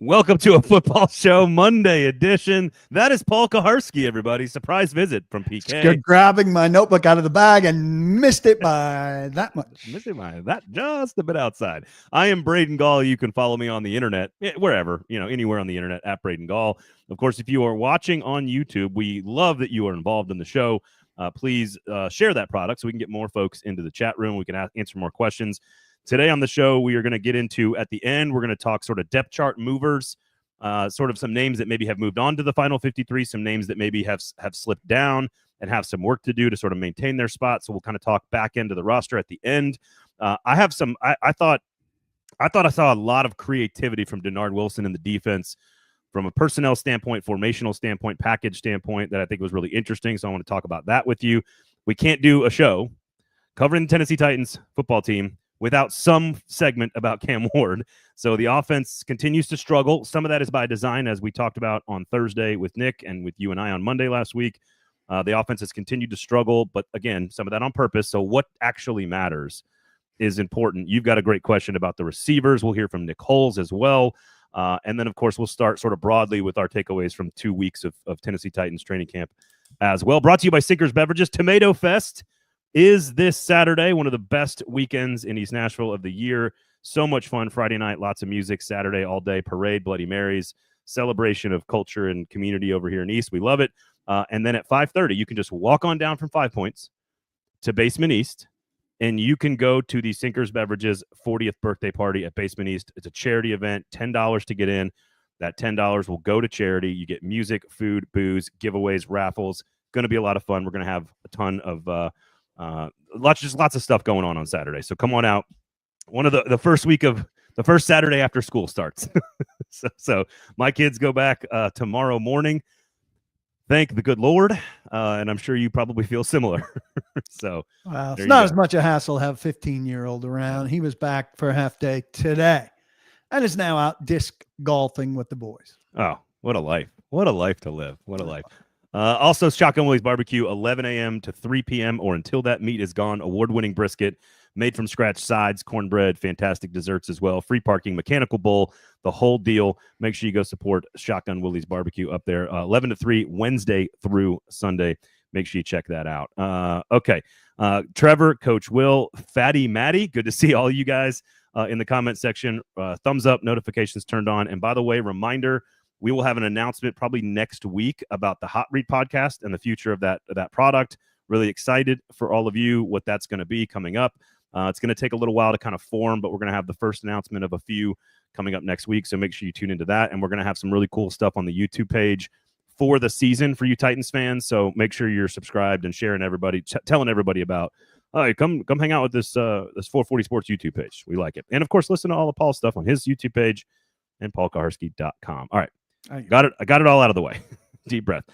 Welcome to a football show Monday edition. That is Paul Kuharsky, everybody. Surprise visit from PK. Good, grabbing my notebook out of the bag and missed it by that much. Missed it by that just a bit outside. I am Braden Gall. You can follow me on the internet, wherever, anywhere on the internet at Braden Gall. Of course, if you are watching on YouTube, we love that you are involved in the show. Please share that product so we can get more folks into the chat room. We can answer more questions. Today on the show, we are going to get into, at the end, we're going to talk sort of depth chart movers, sort of some names that maybe have moved on to the final 53, some names that maybe have slipped down and have some work to do to sort of maintain their spot. So we'll kind of talk back into the roster at the end. I thought I saw a lot of creativity from Denard Wilson in the defense from a personnel standpoint, formational standpoint, package standpoint that I think was really interesting. So I want to talk about that with you. We can't do a show covering the Tennessee Titans football team without some segment about Cam Ward. So the offense continues to struggle. Some of that is by design, as we talked about on Thursday with Nick and with you and I on Monday last week. The offense has continued to struggle, but again, some of that on purpose. So what actually matters is important. You've got a great question about the receivers. We'll hear from Nick Holz as well. And then, of course, we'll start sort of broadly with our takeaways from 2 weeks of Tennessee Titans training camp as well. Brought to you by Sinkers Beverages. Tomato Fest is this Saturday, one of the best weekends in East Nashville of the year. So much fun. Friday night, lots of music. Saturday, all day, parade, Bloody Marys, celebration of culture and community over here in East. We love it. And then at 5:30, you can just walk on down from 5 Points to Basement East, and you can go to the Sinkers Beverages 40th birthday party at Basement East. It's a charity event, $10 to get in. That $10 will go to charity. You get music, food, booze, giveaways, raffles. Going to be a lot of fun. We're going to have a ton of lots of stuff going on Saturday. So come on out. One of the first week of the first Saturday after school starts. so my kids go back tomorrow morning. Thank the good Lord. And I'm sure you probably feel similar. So it's not as much a hassle to have a 15-year-old around. He was back for a half day today and is now out disc golfing with the boys. Oh, what a life. What a life to live. What a life. Also, Shotgun Willie's Barbecue, 11 a.m. to 3 p.m. or until that meat is gone. Award-winning brisket, made from scratch sides, cornbread, fantastic desserts as well. Free parking, mechanical bull, the whole deal. Make sure you go support Shotgun Willie's Barbecue up there. 11 to 3, Wednesday through Sunday. Make sure you check that out. Okay. Trevor, Coach Will, Fatty Matty, good to see all you guys in the comment section. Thumbs up, notifications turned on. And by the way, reminder, we will have an announcement probably next week about the Hot Read podcast and the future of that product. Really excited for all of you what that's going to be coming up. It's going to take a little while to kind of form, but we're going to have the first announcement of a few coming up next week. So make sure you tune into that. And we're going to have some really cool stuff on the YouTube page for the season for you Titans fans. So make sure you're subscribed and sharing everybody, telling everybody about, come hang out with this 440 Sports YouTube page. We like it. And of course, listen to all of Paul's stuff on his YouTube page and paulkuharsky.com. All right. I got it all out of the way. Deep breath.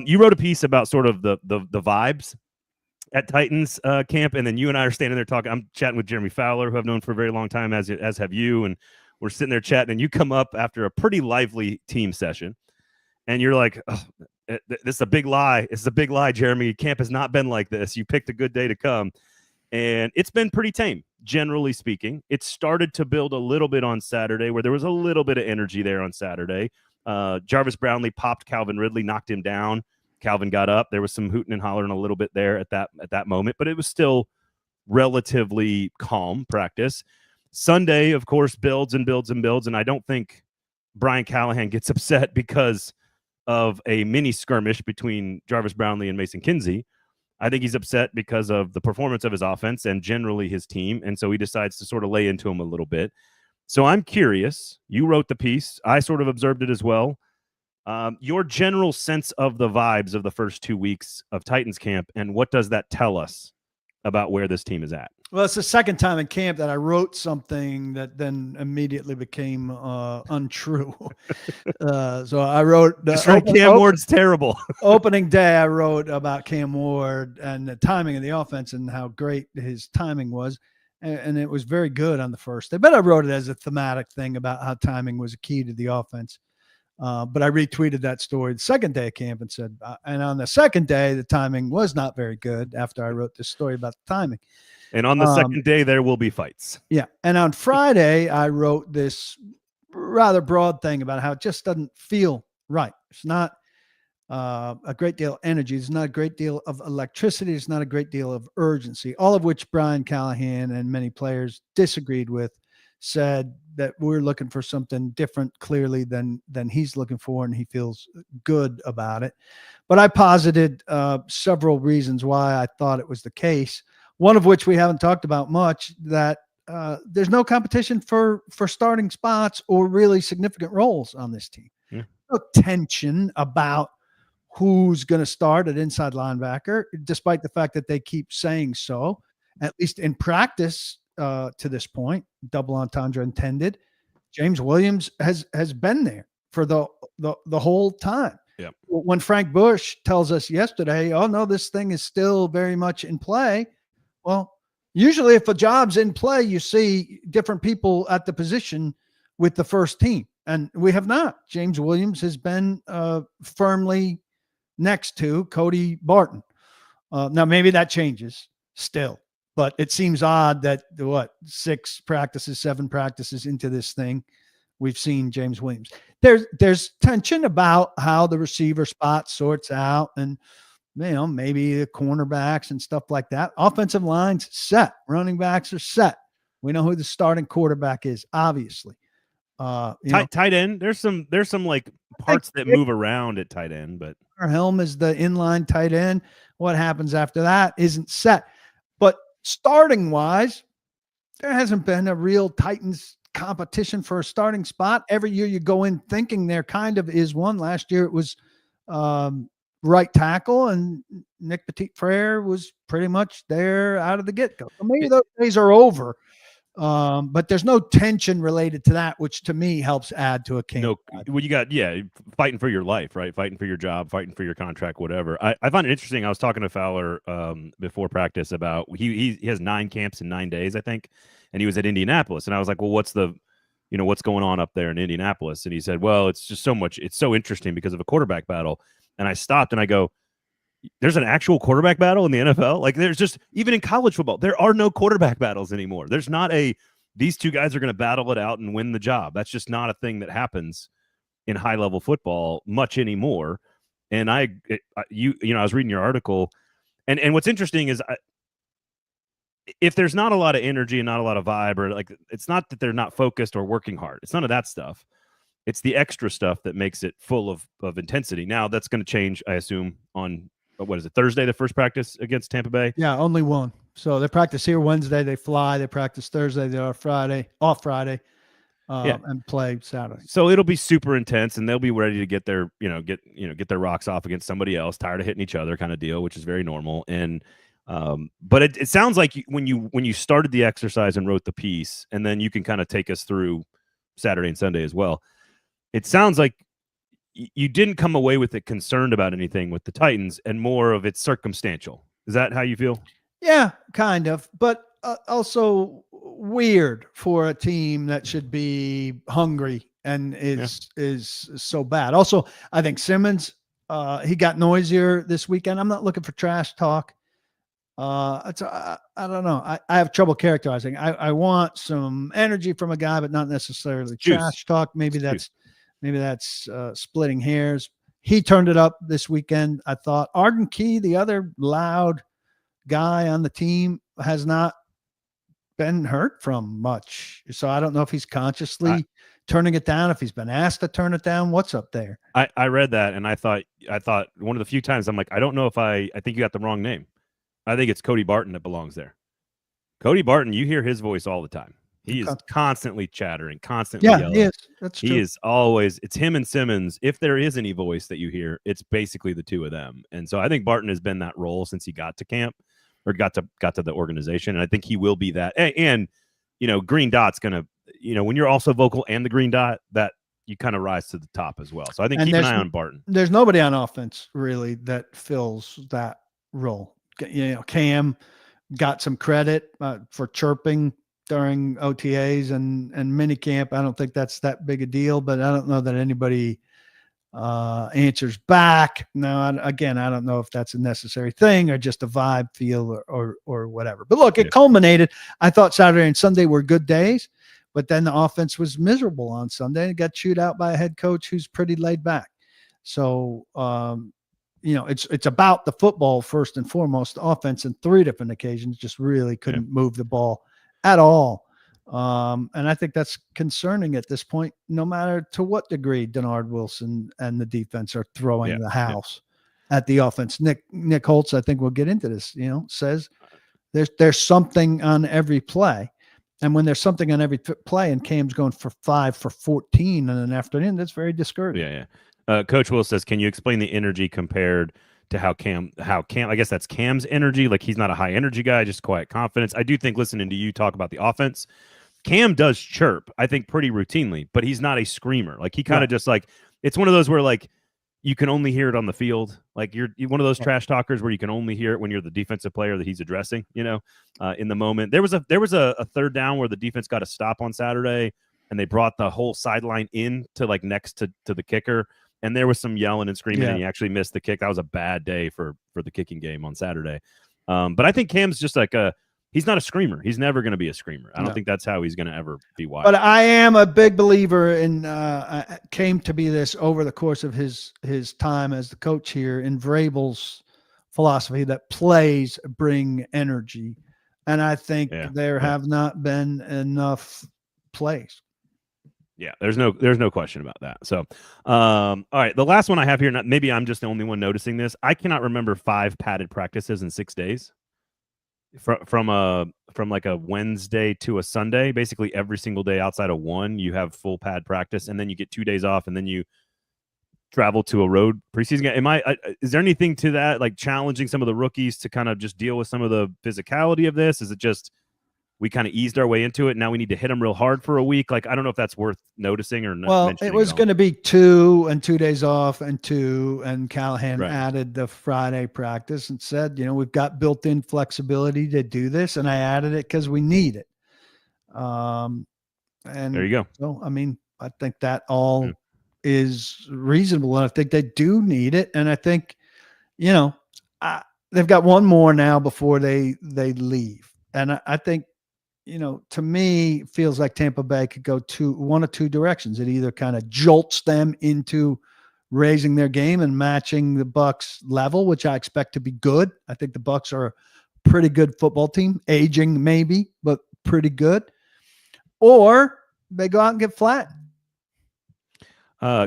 You wrote a piece about sort of the vibes at Titans camp, and then you and I are standing there talking. I'm chatting with Jeremy Fowler, who I've known for a very long time, as have you, and we're sitting there chatting, and you come up after a pretty lively team session, and you're like, oh, this is a big lie. It's a big lie, Jeremy. Camp has not been like this. You picked a good day to come, and it's been pretty tame, generally speaking. It started to build a little bit on Saturday, where there was a little bit of energy there on Saturday. Jarvis Brownlee popped Calvin Ridley, knocked him down. Calvin got up. There was some hooting and hollering a little bit there at that moment, but it was still relatively calm practice. Sunday, of course, builds and builds and builds, and I don't think Brian Callahan gets upset because of a mini skirmish between Jarvis Brownlee and Mason Kinsey. I think he's upset because of the performance of his offense and generally his team, and so he decides to sort of lay into him a little bit. So I'm curious. You wrote the piece. I sort of observed it as well. Your general sense of the vibes of the first 2 weeks of Titans camp, and what does that tell us about where this team is at? Well, it's the second time in camp that I wrote something that then immediately became untrue. So I wrote Cam Ward's terrible. Opening day, I wrote about Cam Ward and the timing of the offense and how great his timing was. And it was very good on the first day. But I wrote it as a thematic thing about how timing was a key to the offense. But I retweeted that story the second day of camp and said, and on the second day, the timing was not very good after I wrote this story about the timing. And on the second day, there will be fights. Yeah. And on Friday, I wrote this rather broad thing about how it just doesn't feel right. It's not a great deal of energy. There's not a great deal of electricity. There's not a great deal of urgency, all of which Brian Callahan and many players disagreed with, said that we're looking for something different clearly than he's looking for, and he feels good about it. But I posited several reasons why I thought it was the case, one of which we haven't talked about much, that there's no competition for starting spots or really significant roles on this team. Yeah. No tension about who's going to start at inside linebacker, despite the fact that they keep saying so, at least in practice to this point, double entendre intended. James Williams has been there for the whole time. Yeah. When Frank Bush tells us yesterday, oh no, this thing is still very much in play. Well, usually if a job's in play, you see different people at the position with the first team. And we have not. James Williams has been firmly next to Cody Barton. Now, maybe that changes still, but it seems odd that 7 practices into this thing, we've seen James Williams. There's tension about how the receiver spot sorts out, and maybe the cornerbacks and stuff like that. Offensive line's set. Running backs are set. We know who the starting quarterback is, obviously. Tight end. There's some like parts that move around at tight end, but Helm is the inline tight end. What happens after that isn't set. But starting wise, there hasn't been a real Titans competition for a starting spot. Every year you go in thinking there kind of is one. Last year it was right tackle, and Nick Petit-Frere was pretty much there out of the get-go. So maybe those days are over. But there's no tension related to that, which to me helps add to a camp. No, well, you got fighting for your life, right? Fighting for your job, fighting for your contract, whatever. I find it interesting. I was talking to Fowler before practice about he has 9 camps in 9 days, I think, and he was at Indianapolis, and I was like, well, what's going on up there in Indianapolis? And he said, well, it's just so much. It's so interesting because of a quarterback battle. And I stopped and I go, there's an actual quarterback battle in the NFL. Like there's just, even in college football, there are no quarterback battles anymore. There's not these two guys are going to battle it out and win the job. That's just not a thing that happens in high level football much anymore. And I was reading your article, and what's interesting is if there's not a lot of energy and not a lot of vibe, or like, it's not that they're not focused or working hard. It's none of that stuff. It's the extra stuff that makes it full of intensity. Now that's going to change, I assume, on what is it, Thursday, the first practice against Tampa Bay? Yeah, only one. So they practice here Wednesday, they fly, they practice Thursday, they're off Friday, and play Saturday. So it'll be super intense, and they'll be ready to get their, get their rocks off against somebody else, tired of hitting each other kind of deal, which is very normal. And but it sounds like when you started the exercise and wrote the piece, and then you can kind of take us through Saturday and Sunday as well. It sounds like you didn't come away with it concerned about anything with the Titans, and more of it's circumstantial. Is that how you feel? Yeah, kind of, but also weird for a team that should be hungry and is so bad. Also, I think Simmons, he got noisier this weekend. I'm not looking for trash talk. I don't know. I have trouble characterizing. I want some energy from a guy, but not necessarily trash talk. Maybe that's splitting hairs. He turned it up this weekend. I thought Arden Key, the other loud guy on the team, has not been heard from much. So I don't know if he's consciously turning it down, if he's been asked to turn it down. What's up there? I read that, and I thought one of the few times I'm like, I don't know if I think you got the wrong name. I think it's Cody Barton that belongs there. Cody Barton, you hear his voice all the time. He is constantly chattering, constantly yelling. Yes, that's true. He is always, it's him and Simmons. If there is any voice that you hear, it's basically the two of them. And so I think Barton has been that role since he got to camp, or got to the organization. And I think he will be that. And Green Dot's going to, when you're also vocal and the Green Dot, that you kind of rise to the top as well. So I think keep an eye on Barton. There's nobody on offense really that fills that role. Cam got some credit for chirping during OTAs and minicamp. I don't think that's that big a deal, but I don't know that anybody answers back. Now, again, I don't know if that's a necessary thing or just a vibe, feel, or whatever. But look, it culminated. I thought Saturday and Sunday were good days. But then the offense was miserable on Sunday and got chewed out by a head coach who's pretty laid back. So, it's about the football first and foremost. The offense in 3 different occasions just really couldn't move the ball at all. And I think that's concerning at this point, no matter to what degree Denard Wilson and the defense are throwing the house at the offense. Nick Holz, I think we'll get into this, says there's something on every play. And when there's something on every play and Cam's going for 5 for 14 in an afternoon, that's very discouraging. Yeah. Coach Will says, can you explain the energy compared to how Cam, I guess that's Cam's energy. Like, he's not a high energy guy, just quiet confidence. I do think listening to you talk about the offense, Cam does chirp, I think, pretty routinely, but he's not a screamer. Like, he kind of just like, it's one of those where like you can only hear it on the field. Like, you're one of those trash talkers where you can only hear it when you're the defensive player that he's addressing, in the moment. There was a third down where the defense got a stop on Saturday and they brought the whole sideline in to like next to the kicker. And there was some yelling and screaming, and he actually missed the kick. That was a bad day for the kicking game on Saturday. But I think Cam's just like he's not a screamer. He's never going to be a screamer. I don't think that's how he's going to ever be wild. But I am a big believer in came to be this over the course of his time as the coach here in Vrabel's philosophy that plays bring energy. And I think there have not been enough plays. Yeah, there's no question about that. So, all right, the last one I have here, maybe I'm just the only one noticing this. I cannot remember 5 padded practices in 6 days. From like a Wednesday to a Sunday, basically every single day outside of one, you have full pad practice, and then you get 2 days off, and then you travel to a road preseason game. Is there anything to that, like challenging some of the rookies to kind of just deal with some of the physicality of this? Is it just we kind of eased our way into it? Now we need to hit them real hard for a week. Like, I don't know if that's worth noticing or not. Well, it was going to be 2 and 2 days off and 2, and Callahan added the Friday practice and said, we've got built-in flexibility to do this. And I added it because we need it. And there you go. So, I think that all is reasonable. And I think they do need it. And I think, they've got one more now before they leave. And I think, to me, it feels like Tampa Bay could go one of 2 directions. It either kind of jolts them into raising their game and matching the Bucs level, which I expect to be good. I think the Bucs are a pretty good football team, aging maybe, but pretty good. Or they go out and get flattened.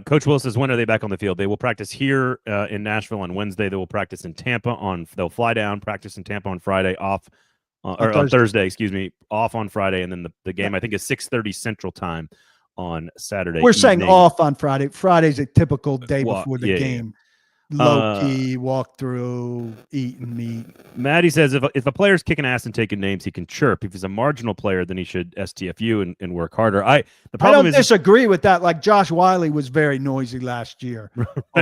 Coach Will says, when are they back on the field? They will practice here in Nashville on Wednesday. They will practice in Tampa they'll fly down, practice in Tampa on Friday, off. On Thursday, excuse me, off on Friday, and then the game I think is 6:30 Central Time on Saturday. We're saying off on Friday. Friday's a typical day before the game. Low key, walk through, eat and meet. Maddie says if a player's kicking ass and taking names, he can chirp. If he's a marginal player, then he should STFU and work harder. I don't disagree with that. Like Josh Wiley was very noisy last year.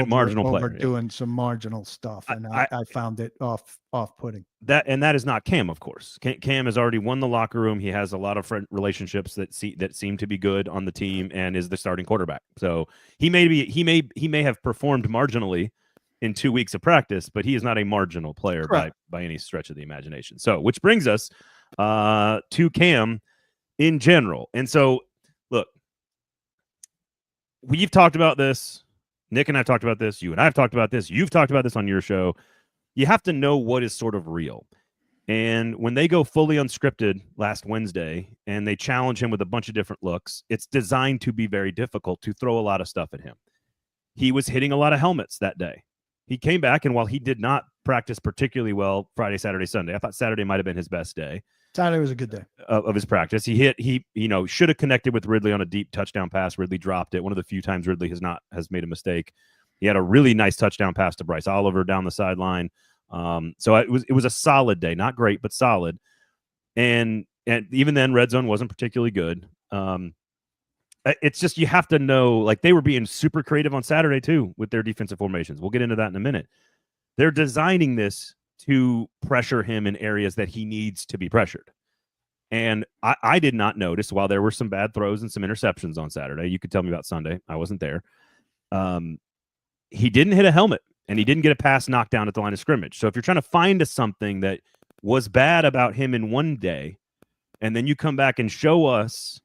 Marginal player doing some marginal stuff, and I found it off-putting. That is not Cam, of course. Cam has already won the locker room. He has a lot of relationships that seem to be good on the team, and is the starting quarterback. So he may have performed marginally in 2 weeks of practice, but he is not a marginal player by any stretch of the imagination. So, which brings us to Cam in general. And so, look, we've talked about this. Nick and I have talked about this. You and I have talked about this. You've talked about this on your show. You have to know what is sort of real. And when they go fully unscripted last Wednesday and they challenge him with a bunch of different looks, it's designed to be very difficult to throw a lot of stuff at him. He was hitting a lot of helmets that day. He came back, and while he did not practice particularly well Friday, Saturday, Sunday, I thought Saturday might have been his best day. Saturday was a good day of his practice. He should have connected with Ridley on a deep touchdown pass. Ridley dropped it. One of the few times Ridley has made a mistake. He had a really nice touchdown pass to Bryce Oliver down the sideline. So it was a solid day, not great, but solid. And even then, red zone wasn't particularly good. It's just, you have to know, like, they were being super creative on Saturday too with their defensive formations. We'll get into that in a minute. They're designing this to pressure him in areas that he needs to be pressured. And I did not notice, while there were some bad throws and some interceptions on Saturday. You could tell me about Sunday. I wasn't there. He didn't hit a helmet, and he didn't get a pass knocked down at the line of scrimmage. So if you're trying to find something that was bad about him in one day, and then you come back and show us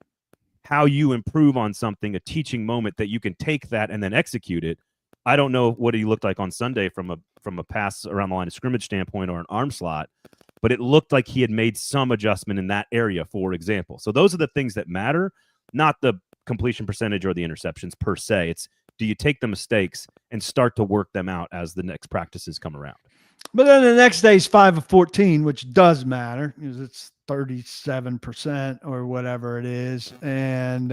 how you improve on something, a teaching moment that you can take that and then execute it. I don't know what he looked like on Sunday from a pass around the line of scrimmage standpoint or an arm slot, but it looked like he had made some adjustment in that area, for example. So those are the things that matter, not the completion percentage or the interceptions per se. It's, do you take the mistakes and start to work them out as the next practices come around? But then the next day's 5 of 14, which does matter because it's 37% or whatever it is. And,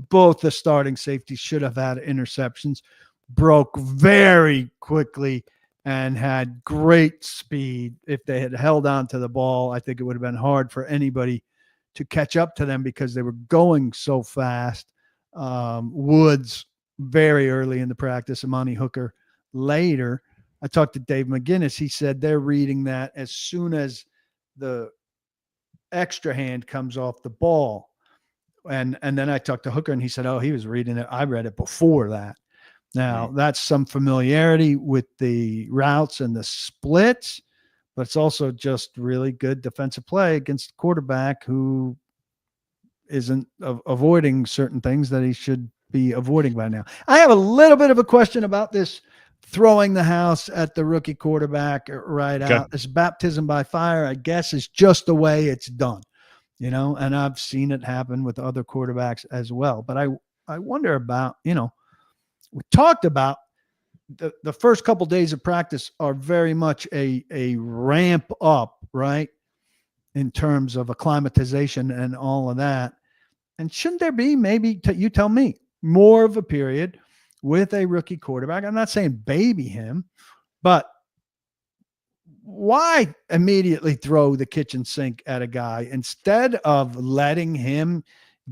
both the starting safeties should have had interceptions, broke very quickly and had great speed. If they had held on to the ball, I think it would have been hard for anybody to catch up to them because they were going so fast. Woods very early in the practice, Amani Hooker later. I talked to Dave McGinnis. He said they're reading that as soon as the extra hand comes off the ball. And then I talked to Hooker and he said, oh, he was reading it. I read it before that. Now that's some familiarity with the routes and the splits, but it's also just really good defensive play against the quarterback who isn't avoiding certain things that he should be avoiding by now. I have a little bit of a question about this throwing the house at the rookie quarterback right out. This baptism by fire, I guess, is just the way it's done, and I've seen it happen with other quarterbacks as well. But I wonder about, we talked about the first couple days of practice are very much a ramp up, right? In terms of acclimatization and all of that. And shouldn't there be maybe, you tell me, more of a period with a rookie quarterback? I'm not saying baby him, but why immediately throw the kitchen sink at a guy instead of letting him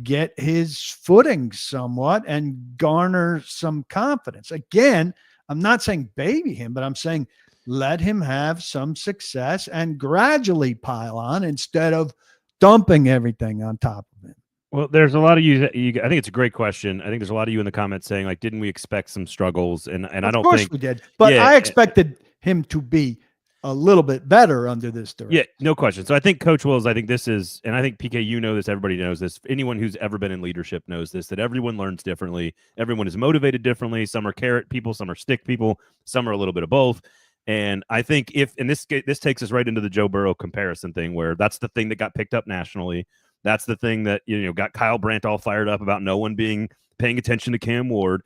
get his footing somewhat and garner some confidence? Again, I'm not saying baby him, but I'm saying let him have some success and gradually pile on instead of dumping everything on top of him. Well, there's a lot of you. I think it's a great question. I think there's a lot of you in the comments saying, like, didn't we expect some struggles? And I don't think. Of course we did. But I expected him to be a little bit better under this direction. Yeah, no question. So I think Coach Wills, I think this is, and I think PK, you know this, everybody knows this. Anyone who's ever been in leadership knows this, that everyone learns differently. Everyone is motivated differently. Some are carrot people, some are stick people, some are a little bit of both. And I think this takes us right into the Joe Burrow comparison thing, where that's the thing that got picked up nationally. That's the thing that, got Kyle Brandt all fired up about no one paying attention to Cam Ward.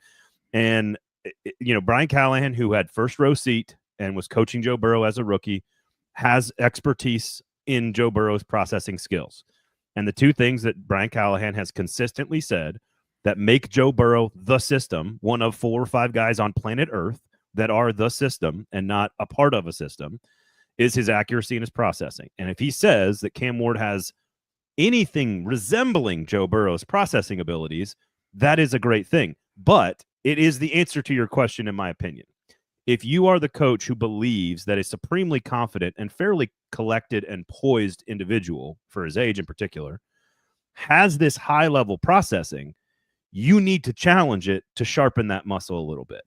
And, Brian Callahan, who had first row seat and was coaching Joe Burrow as a rookie, has expertise in Joe Burrow's processing skills. And the two things that Brian Callahan has consistently said that make Joe Burrow the system, one of 4 or 5 guys on planet Earth that are the system and not a part of a system, is his accuracy and his processing. And if he says that Cam Ward has anything resembling Joe Burrow's processing abilities, that is a great thing. But it is the answer to your question, in my opinion. If you are the coach who believes that a supremely confident and fairly collected and poised individual, for his age in particular, has this high-level processing, you need to challenge it to sharpen that muscle a little bit.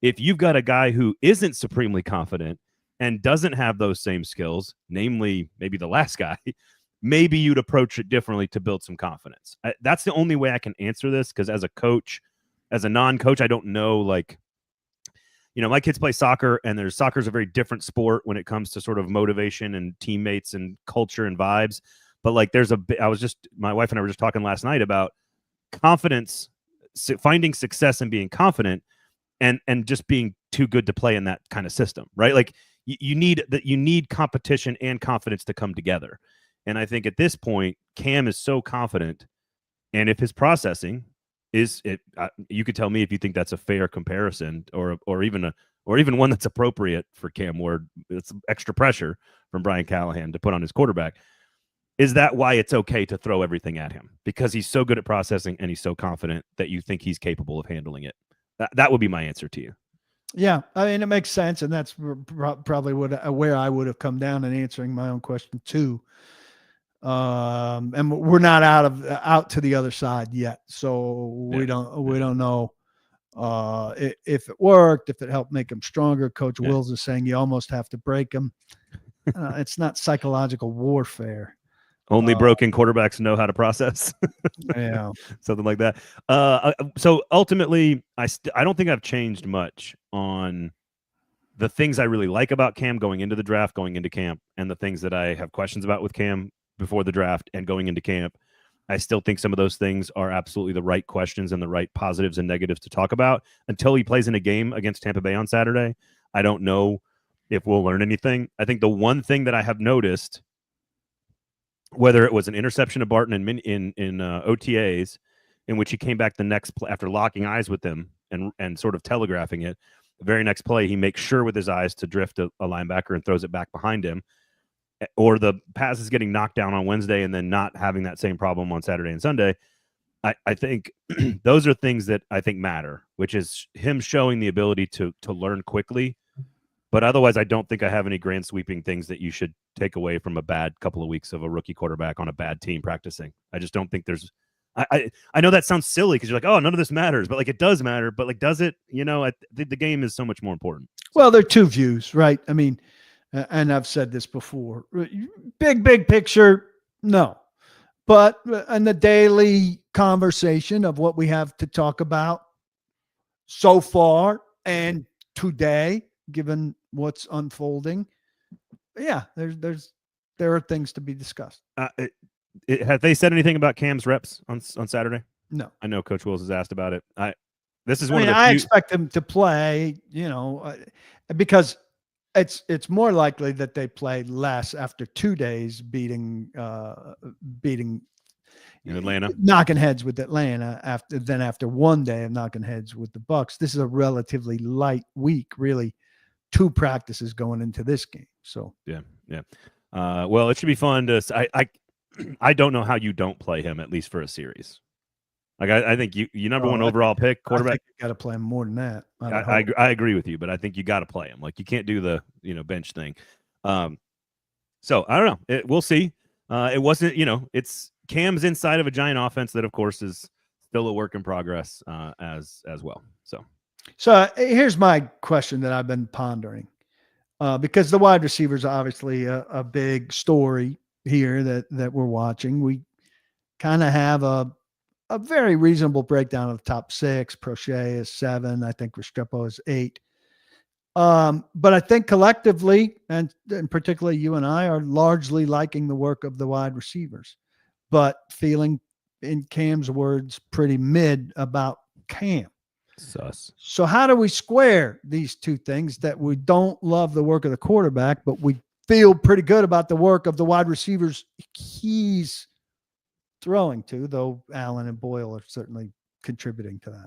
If you've got a guy who isn't supremely confident and doesn't have those same skills, namely maybe the last guy, maybe you'd approach it differently to build some confidence. That's the only way I can answer this, because as a coach, as a non-coach, I don't know, my kids play soccer, and soccer's a very different sport when it comes to sort of motivation and teammates and culture and vibes. But my wife and I were just talking last night about confidence, finding success and being confident, and just being too good to play in that kind of system, right? Like you need competition and confidence to come together. And I think at this point, Cam is so confident, and if his processing is it, you could tell me if you think that's a fair comparison, or even one that's appropriate for Cam Ward. It's extra pressure from Brian Callahan to put on his quarterback. Is that why it's okay to throw everything at him? Because he's so good at processing and he's so confident that you think he's capable of handling it? That would be my answer to you. Yeah, I mean, it makes sense, and that's probably where I would have come down in answering my own question too. And we're not out to the other side yet, so we don't know if it worked, if it helped make him stronger. Coach Wills is saying you almost have to break him. It's not psychological warfare. Only broken quarterbacks know how to process. Yeah. Something like that. So ultimately, I don't think I've changed much on the things I really like about Cam going into the draft, going into camp, and the things that I have questions about with Cam before the draft and going into camp. I still think some of those things are absolutely the right questions and the right positives and negatives to talk about. Until he plays in a game against Tampa Bay on Saturday, I don't know if we'll learn anything. I think the one thing that I have noticed, whether it was an interception of Barton in OTAs, in which he came back the next play after locking eyes with them and sort of telegraphing it, the very next play, he makes sure with his eyes to drift a linebacker and throws it back behind him. Or the pass is getting knocked down on Wednesday and then not having that same problem on Saturday and Sunday. I think those are things that I think matter, which is him showing the ability to learn quickly. But otherwise, I don't think I have any grand sweeping things that you should take away from a bad couple of weeks of a rookie quarterback on a bad team practicing. I just don't think there's I know that sounds silly because you're like, oh, none of this matters, but like it does matter. But like, does it? You know, the game is so much more important. Well, there are two views, right? I mean, and I've said this before, big picture, no. But in the daily conversation of what we have to talk about so far and today, given what's unfolding, yeah, there are things to be discussed. Have they said anything about Cam's reps on Saturday? No. I know Coach Wills has asked about it. I expect him to play, because it's more likely that they play less after 2 days beating Atlanta, knocking heads with Atlanta after 1 day of knocking heads with the Bucs. This is a relatively light week, really. 2 practices going into this game. So yeah. Well, it should be fun to. I don't know how you don't play him at least for a series. Like I think you number one overall pick quarterback. I think you got to play him more than that. I agree with you, but I think you got to play him. Like you can't do the bench thing. So I don't know. We'll see. It wasn't it's Cam's inside of a giant offense that of course is still a work in progress as well. So here's my question that I've been pondering because the wide receivers are obviously a big story here that we're watching. We kind of have a very reasonable breakdown of the top 6. Prochet is 7. I think Restrepo is 8. But I think collectively, and particularly you and I, are largely liking the work of the wide receivers, but feeling, in Cam's words, pretty mid about Cam. Sus. So how do we square these two things, that we don't love the work of the quarterback, but we feel pretty good about the work of the wide receivers he's throwing to, though Allen and Boyle are certainly contributing to that.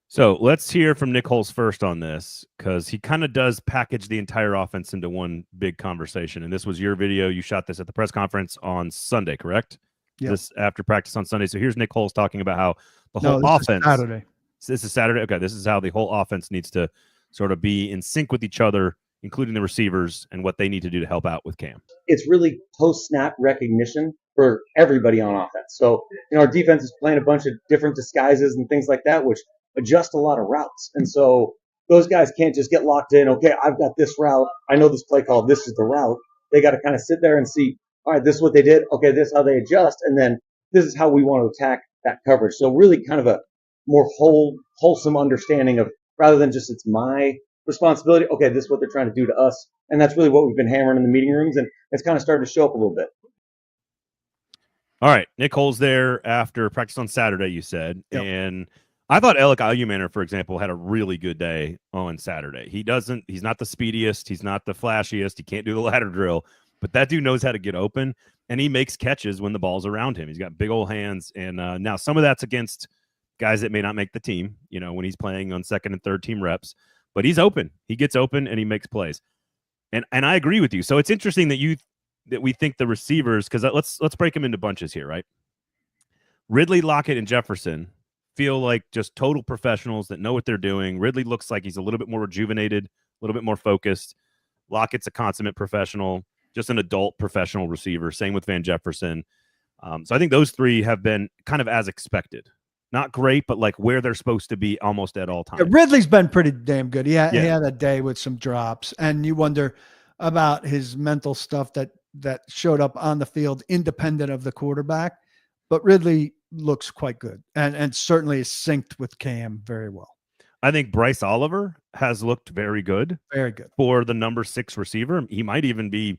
So let's hear from Nick Holz first on this, because he kind of does package the entire offense into one big conversation. And this was your video. You shot this at the press conference on Sunday, correct? Yeah. This after practice on Sunday. So here's Nick Holz talking about how the whole offense. Is Saturday. This is Saturday. Okay, this is how the whole offense needs to sort of be in sync with each other, including the receivers and what they need to do to help out with Cam. It's really post-snap recognition for everybody on offense. So, our defense is playing a bunch of different disguises and things like that, which adjust a lot of routes. And so those guys can't just get locked in. Okay, I've got this route. I know this play call. This is the route. They got to kind of sit there and see, all right, this is what they did. Okay, this is how they adjust. And then this is how we want to attack that coverage. So really kind of a more wholesome understanding of, rather than just it's my responsibility. Okay, this is what they're trying to do to us. And that's really what we've been hammering in the meeting rooms. And it's kind of started to show up a little bit. All right. Nick Holz there after practice on Saturday, you said. Yep. And I thought Alec Ayumanner, for example, had a really good day on Saturday. He's not the speediest. He's not the flashiest. He can't do the ladder drill. But that dude knows how to get open. And he makes catches when the ball's around him. He's got big old hands. And now some of that's against guys that may not make the team, when he's playing on second and third team reps. But he's open. He gets open and he makes plays. And I agree with you. So it's interesting that we think the receivers, because let's break them into bunches here, right? Ridley, Lockett, and Jefferson feel like just total professionals that know what they're doing. Ridley looks like he's a little bit more rejuvenated, a little bit more focused. Lockett's a consummate professional, just an adult professional receiver. Same with Van Jefferson. So I think those three have been kind of as expected. Not great, but like where they're supposed to be almost at all times. Yeah, Ridley's been pretty damn good. He had a day with some drops, and you wonder about his mental stuff that that showed up on the field independent of the quarterback. But Ridley looks quite good and certainly is synced with Cam very well. I think Bryce Oliver has looked very good. Very good. For the number 6 receiver. He might even be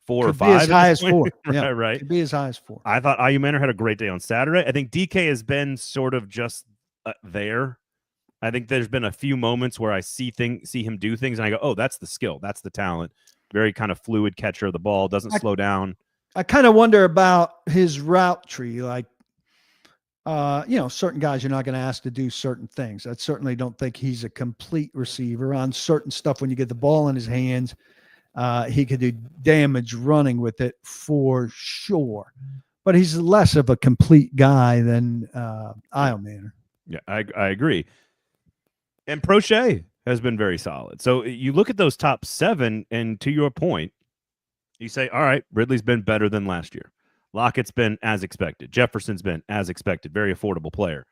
4 or Could 5. be as high as 4. Yeah, right. Could be as high as 4. I thought IU Manor had a great day on Saturday. I think DK has been sort of just there. I think there's been a few moments where I see him do things, and I go, oh, that's the skill. That's the talent. Very kind of fluid catcher of the ball. Doesn't slow down. I kind of wonder about his route tree. Like, certain guys you're not going to ask to do certain things. I certainly don't think he's a complete receiver on certain stuff. When you get the ball in his hands, he could do damage running with it for sure. But he's less of a complete guy than IU Manor. Yeah, I agree. And Prochet has been very solid. So you look at those top 7, and to your point, you say, all right, Ridley's been better than last year. Lockett's been as expected. Jefferson's been as expected. Very affordable player.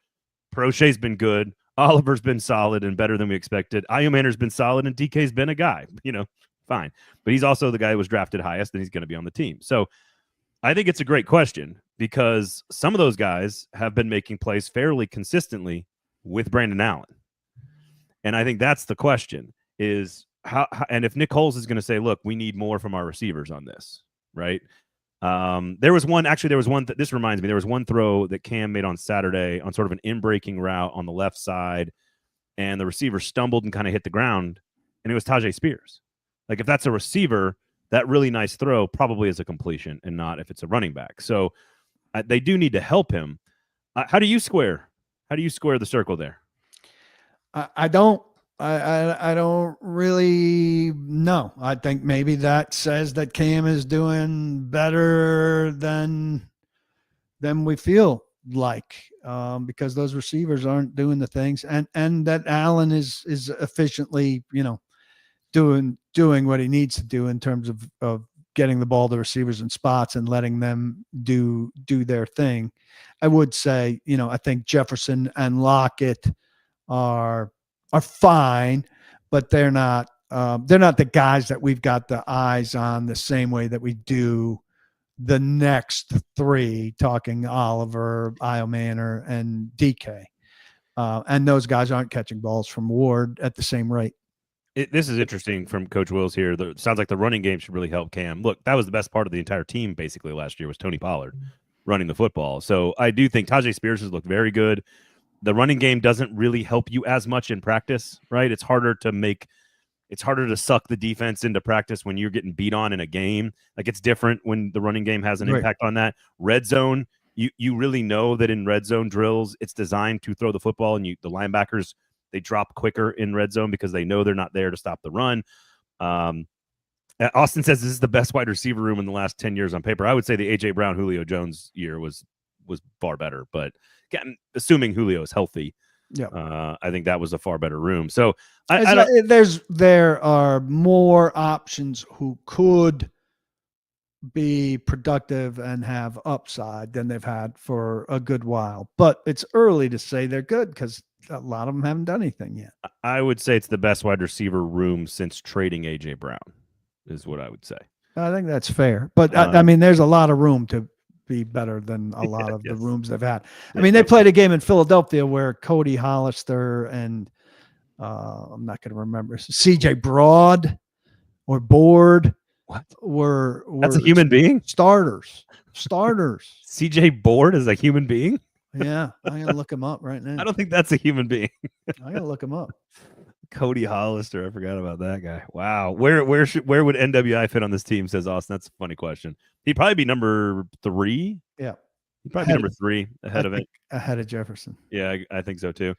Prochet's been good. Oliver's been solid and better than we expected. IU Manor's been solid, and DK's been a guy. Fine. But he's also the guy who was drafted highest, and he's going to be on the team. So I think it's a great question because some of those guys have been making plays fairly consistently with Brandon Allen. And I think that's the question is how and if Nick Holz is going to say, look, we need more from our receivers on this, right? There was one, this reminds me, there was one throw that Cam made on Saturday on sort of an in-breaking route on the left side, and the receiver stumbled and kind of hit the ground, and it was Tajay Spears. Like, if that's a receiver, that really nice throw probably is a completion and not if it's a running back. So they do need to help him. How do you square the circle there? I don't really know. I think maybe that says that Cam is doing better than we feel like, because those receivers aren't doing the things, and that Allen is efficiently, doing what he needs to do in terms of getting the ball to receivers in spots and letting them do their thing. I would say, I think Jefferson and Lockett are fine, but they're not the guys that we've got the eyes on the same way that we do the next 3, talking Oliver, IU Manor, and DK. And those guys aren't catching balls from Ward at the same rate. This is interesting from Coach Wills here. It sounds like the running game should really help Cam. Look, that was the best part of the entire team basically last year was Tony Pollard running the football. So I do think Tajay Spears has looked very good. The running game doesn't really help you as much in practice, right? It's harder to suck the defense into practice when you're getting beat on in a game. Like, it's different when the running game has an impact on that. Red zone, you really know that in red zone drills, it's designed to throw the football, and the linebackers, they drop quicker in red zone because they know they're not there to stop the run. Austin says this is the best wide receiver room in the last 10 years on paper. I would say the A.J. Brown, Julio Jones year was far better, but assuming Julio is healthy, I think that was a far better room. So there are more options who could be productive and have upside than they've had for a good while, but it's early to say they're good because a lot of them haven't done anything yet. I would say it's the best wide receiver room since trading A.J. Brown is what I would say. I think that's fair, but I mean, there's a lot of room to be better than a lot of the rooms they've had. I mean, they played a game in Philadelphia where Cody Hollister and I'm not going to remember, CJ Broad or Board. What? Were that's a human being? Starters. CJ Board is a human being? Yeah, I'm going to look him up right now. I don't think that's a human being. I got to look him up. Cody Hollister. I forgot about that guy. Wow. Where would NWI fit on this team, says Austin? That's a funny question. He'd probably be number 3. Yeah. He'd probably be number 3 ahead of it. Ahead of Jefferson. Yeah, I think so too.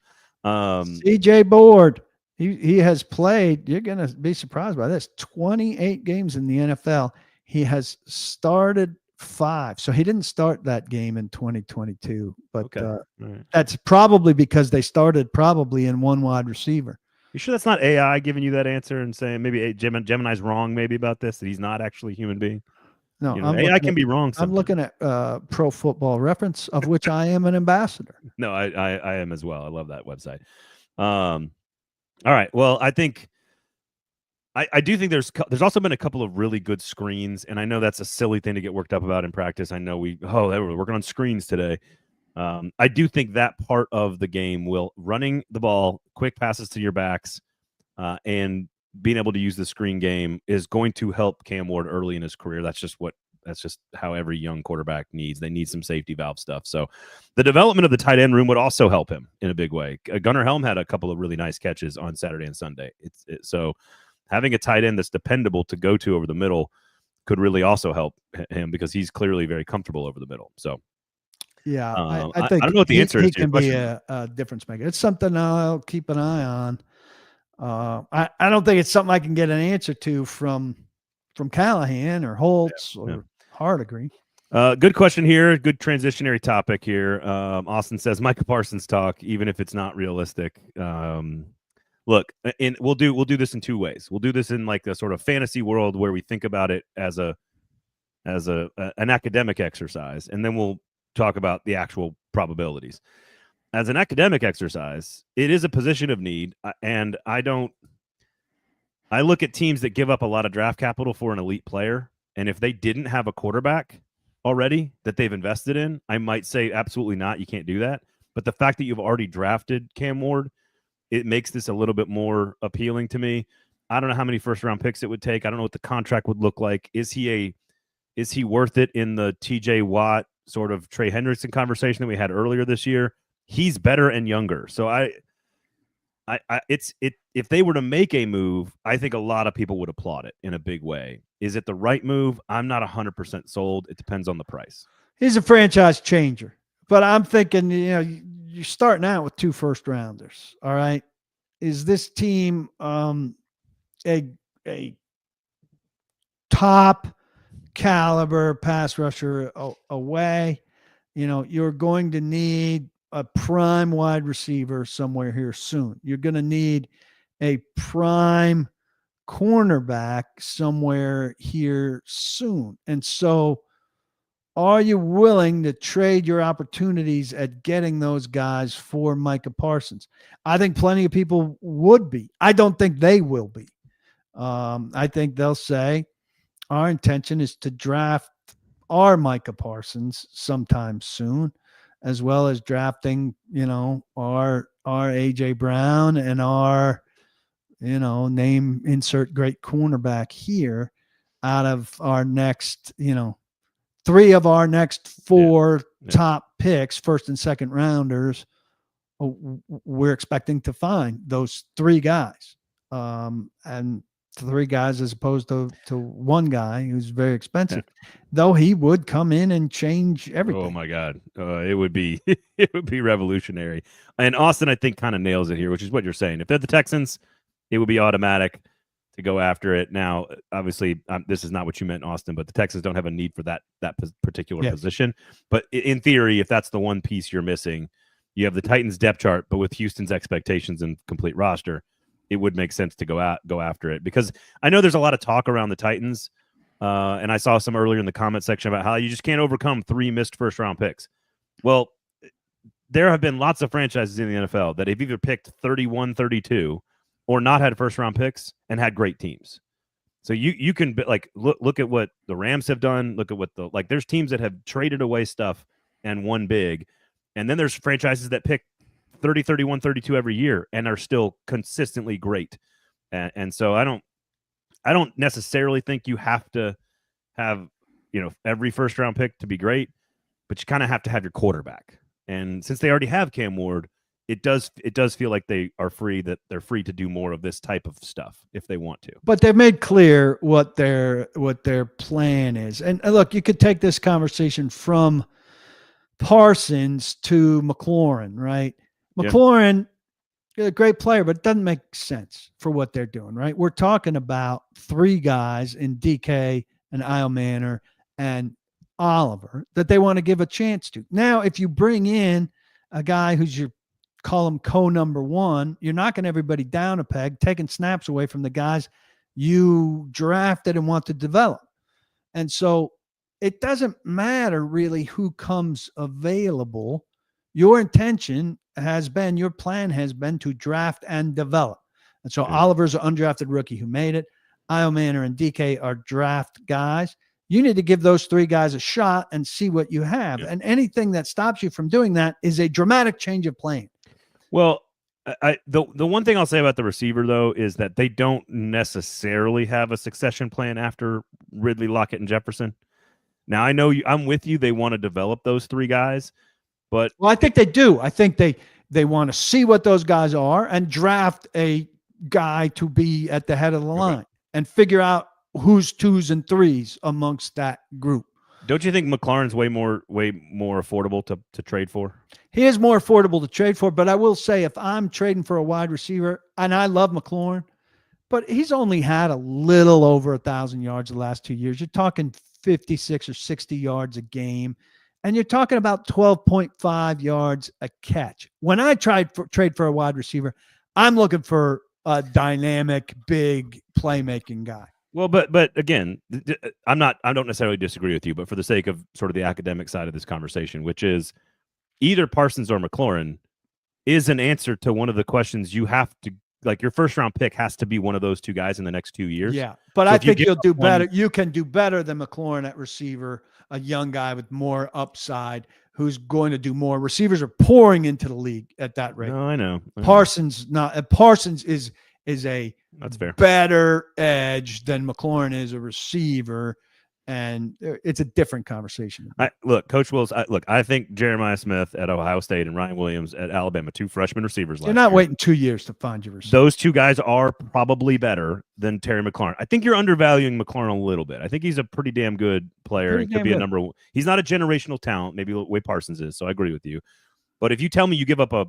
CJ Board. He has played, you're going to be surprised by this, 28 games in the NFL. He has started 5. So he didn't start that game in 2022, but that's probably because they started probably in one wide receiver. You sure that's not AI giving you that answer and saying maybe Gemini's wrong maybe about this, that he's not actually a human being? No, AI can be wrong sometimes. I'm looking at Pro Football Reference, of which I am an ambassador. No, I am as well. I love that website. All right. Well, I think I do think there's also been a couple of really good screens, and I know that's a silly thing to get worked up about in practice. I know we're working on screens today. I do think that part of the game running the ball, quick passes to your backs, and being able to use the screen game is going to help Cam Ward early in his career. That's just how every young quarterback needs. They need some safety valve stuff. So the development of the tight end room would also help him in a big way. Gunnar Helm had a couple of really nice catches on Saturday and Sunday. So having a tight end that's dependable to go to over the middle could really also help him because he's clearly very comfortable over the middle. So, yeah, I think I don't know what the answer is. He can be a difference maker. It's something I'll keep an eye on. I don't think it's something I can get an answer to from Callahan or Holz or Hardigree. Good question here. Good transitionary topic here. Austin says Micah Parsons talk, even if it's not realistic. Look, and we'll do this in two ways. We'll do this in like a sort of fantasy world where we think about it as an academic exercise, and then we'll talk about the actual probabilities. As an academic exercise, it is a position of need, and I look at teams that give up a lot of draft capital for an elite player, and if they didn't have a quarterback already that they've invested in, I might say absolutely not, you can't do that. But the fact that you've already drafted Cam Ward, it makes this a little bit more appealing to me. I don't know how many first-round picks it would take. I don't know what the contract would look like. Is he worth it in the TJ Watt sort of Trey Hendrickson conversation that we had earlier this year? He's better and younger. So if they were to make a move, I think a lot of people would applaud it in a big way. Is it the right move? I'm not 100% sold. It depends on the price. He's a franchise changer, but I'm thinking, you're starting out with 2 first-rounders. All right. Is this team a top caliber pass rusher away? You're going to need a prime wide receiver somewhere here soon. You're going to need a prime cornerback somewhere here soon. And so are you willing to trade your opportunities at getting those guys for Micah Parsons? I think plenty of people would be. I don't think they will be. I think they'll say our intention is to draft our Micah Parsons sometime soon, as well as drafting, our AJ Brown and our, name insert great cornerback here out of our next, 3 of our next 4 top picks, first and second rounders. We're expecting to find those 3 guys, and 3 guys as opposed to one guy who's very expensive, though he would come in and change everything. Oh my God. It would be revolutionary. And Austin, I think, kind of nails it here, which is what you're saying. If they're the Texans, it would be automatic to go after it. Now, obviously, this is not what you meant, Austin, but the Texans don't have a need for that particular position. But in theory, if that's the one piece you're missing, you have the Titans depth chart, but with Houston's expectations and complete roster, it would make sense to go after it, because I know there's a lot of talk around the Titans, and I saw some earlier in the comment section about how you just can't overcome 3 missed first-round picks. Well, there have been lots of franchises in the NFL that have either picked 31, 32, or not had first-round picks and had great teams. So you can look at what the Rams have done. Look at what there's teams that have traded away stuff and won big, and then there's franchises that pick 30, 31, 32 every year and are still consistently great. And so I don't necessarily think you have to have, every first round pick to be great, but you kind of have to have your quarterback. And since they already have Cam Ward, it does feel like they're free to do more of this type of stuff if they want to. But they've made clear what their plan is. And look, you could take this conversation from Parsons to McLaurin, right? McLaurin, a great player, but it doesn't make sense for what they're doing, right? We're talking about 3 guys in DK and Isle Manor and Oliver that they want to give a chance to. Now, if you bring in a guy who's call him number 1, you're knocking everybody down a peg, taking snaps away from the guys you drafted and want to develop. And so it doesn't matter really who comes available. Your intention your plan has been to draft and develop. And so Oliver's an undrafted rookie who made it. Io Manor and DK are draft guys. You need to give those 3 guys a shot and see what you have. Yeah. And anything that stops you from doing that is a dramatic change of plan. Well, the one thing I'll say about the receiver, though, is that they don't necessarily have a succession plan after Ridley, Lockett, and Jefferson. Now, I know I'm with you. They want to develop those 3 guys, but Well, I think they do. I think they want to see what those guys are and draft a guy to be at the head of the line and figure out who's 2s and 3s amongst that group. don't you think McLaurin's way more affordable to trade for? He is more affordable to trade for, but I will say if I'm trading for a wide receiver, and I love McLaurin, but he's only had a little over 1,000 yards the last 2 years. You're talking 56 or 60 yards a game, and you're talking about 12.5 yards a catch. When I trade for a wide receiver, I'm looking for a dynamic, big playmaking guy. Well, but again, I don't necessarily disagree with you, but for the sake of sort of the academic side of this conversation, which is either Parsons or McLaurin, is an answer to one of the questions you have to, like, your first round pick has to be one of those 2 guys in the next 2 years. Yeah, but So I if you think give you'll do up one- better. You can do better than McLaurin at receiver, a young guy with more upside who's going to do more. Receivers are pouring into the league at that rate. No, I know. Parsons is a That's fair. better edge than McLaurin is a receiver, and it's a different conversation. Look, Coach Wills. I think Jeremiah Smith at Ohio State and Ryan Williams at Alabama, 2 freshman receivers. You're not waiting 2 years to find your receiver. Those 2 guys are probably better than Terry McLaurin. I think you're undervaluing McLaurin a little bit. I think he's a pretty damn good player and could be a number 1. He's not a generational talent, maybe the way Parsons is. So I agree with you. But if you tell me you give up a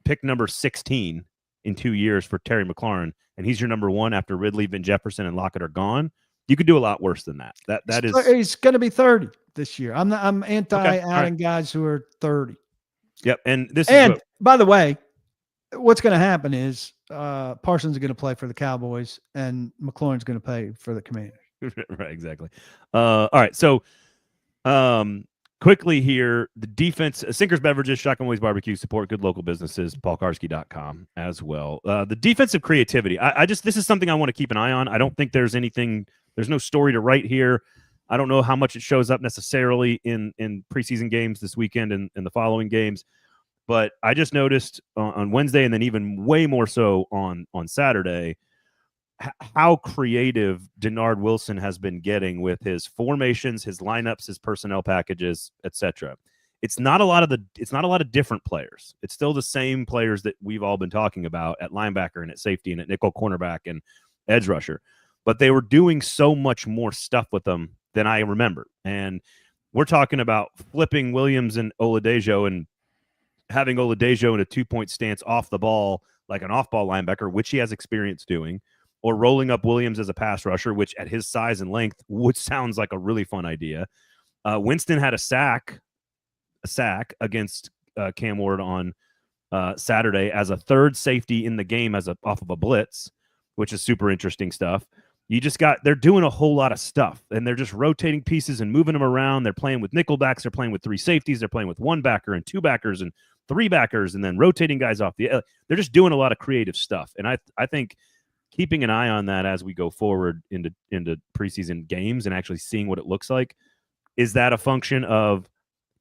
pick number 16 in 2 years for Terry McLaurin, and he's your number 1 after Ridley, Van Jefferson, and Lockett are gone, you could do a lot worse than that. That is, he's going to be 30 this year. I'm anti Okay, adding guys who are 30. Yep. And this And is by the way, what's going to happen is Parsons is going to play for the Cowboys, and McLaurin's going to play for the Commanders. right, exactly. All right, so quickly here, the defense, Sinkers Beverages, Shotgun Willie's Barbecue, support good local businesses, paulkarsky.com as well. The defensive creativity, this is something I want to keep an eye on. I don't think there's no story to write here. I don't know how much it shows up necessarily in preseason games this weekend and the following games, but I just noticed on Wednesday and then even way more so on Saturday how creative Denard Wilson has been getting with his formations, his lineups, his personnel packages, etc. It's not a lot of different players. It's still the same players that we've all been talking about at linebacker and at safety and at nickel cornerback and edge rusher. But they were doing so much more stuff with them than I remember. And we're talking about flipping Williams and Oladejo and having Oladejo in a 2-point stance off the ball like an off-ball linebacker, which he has experience doing, or rolling up Williams as a pass rusher, which at his size and length sounds like a really fun idea. Winston had a sack against Cam Ward on Saturday as a third safety in the game off of a blitz, which is super interesting stuff. They're doing a whole lot of stuff, and they're just rotating pieces and moving them around. They're playing with nickel backs. They're playing with 3 safeties. They're playing with 1 backer and 2 backers and 3 backers, and then rotating guys off the. They're just doing a lot of creative stuff, and I think keeping an eye on that as we go forward into preseason games and actually seeing what it looks like, is that a function of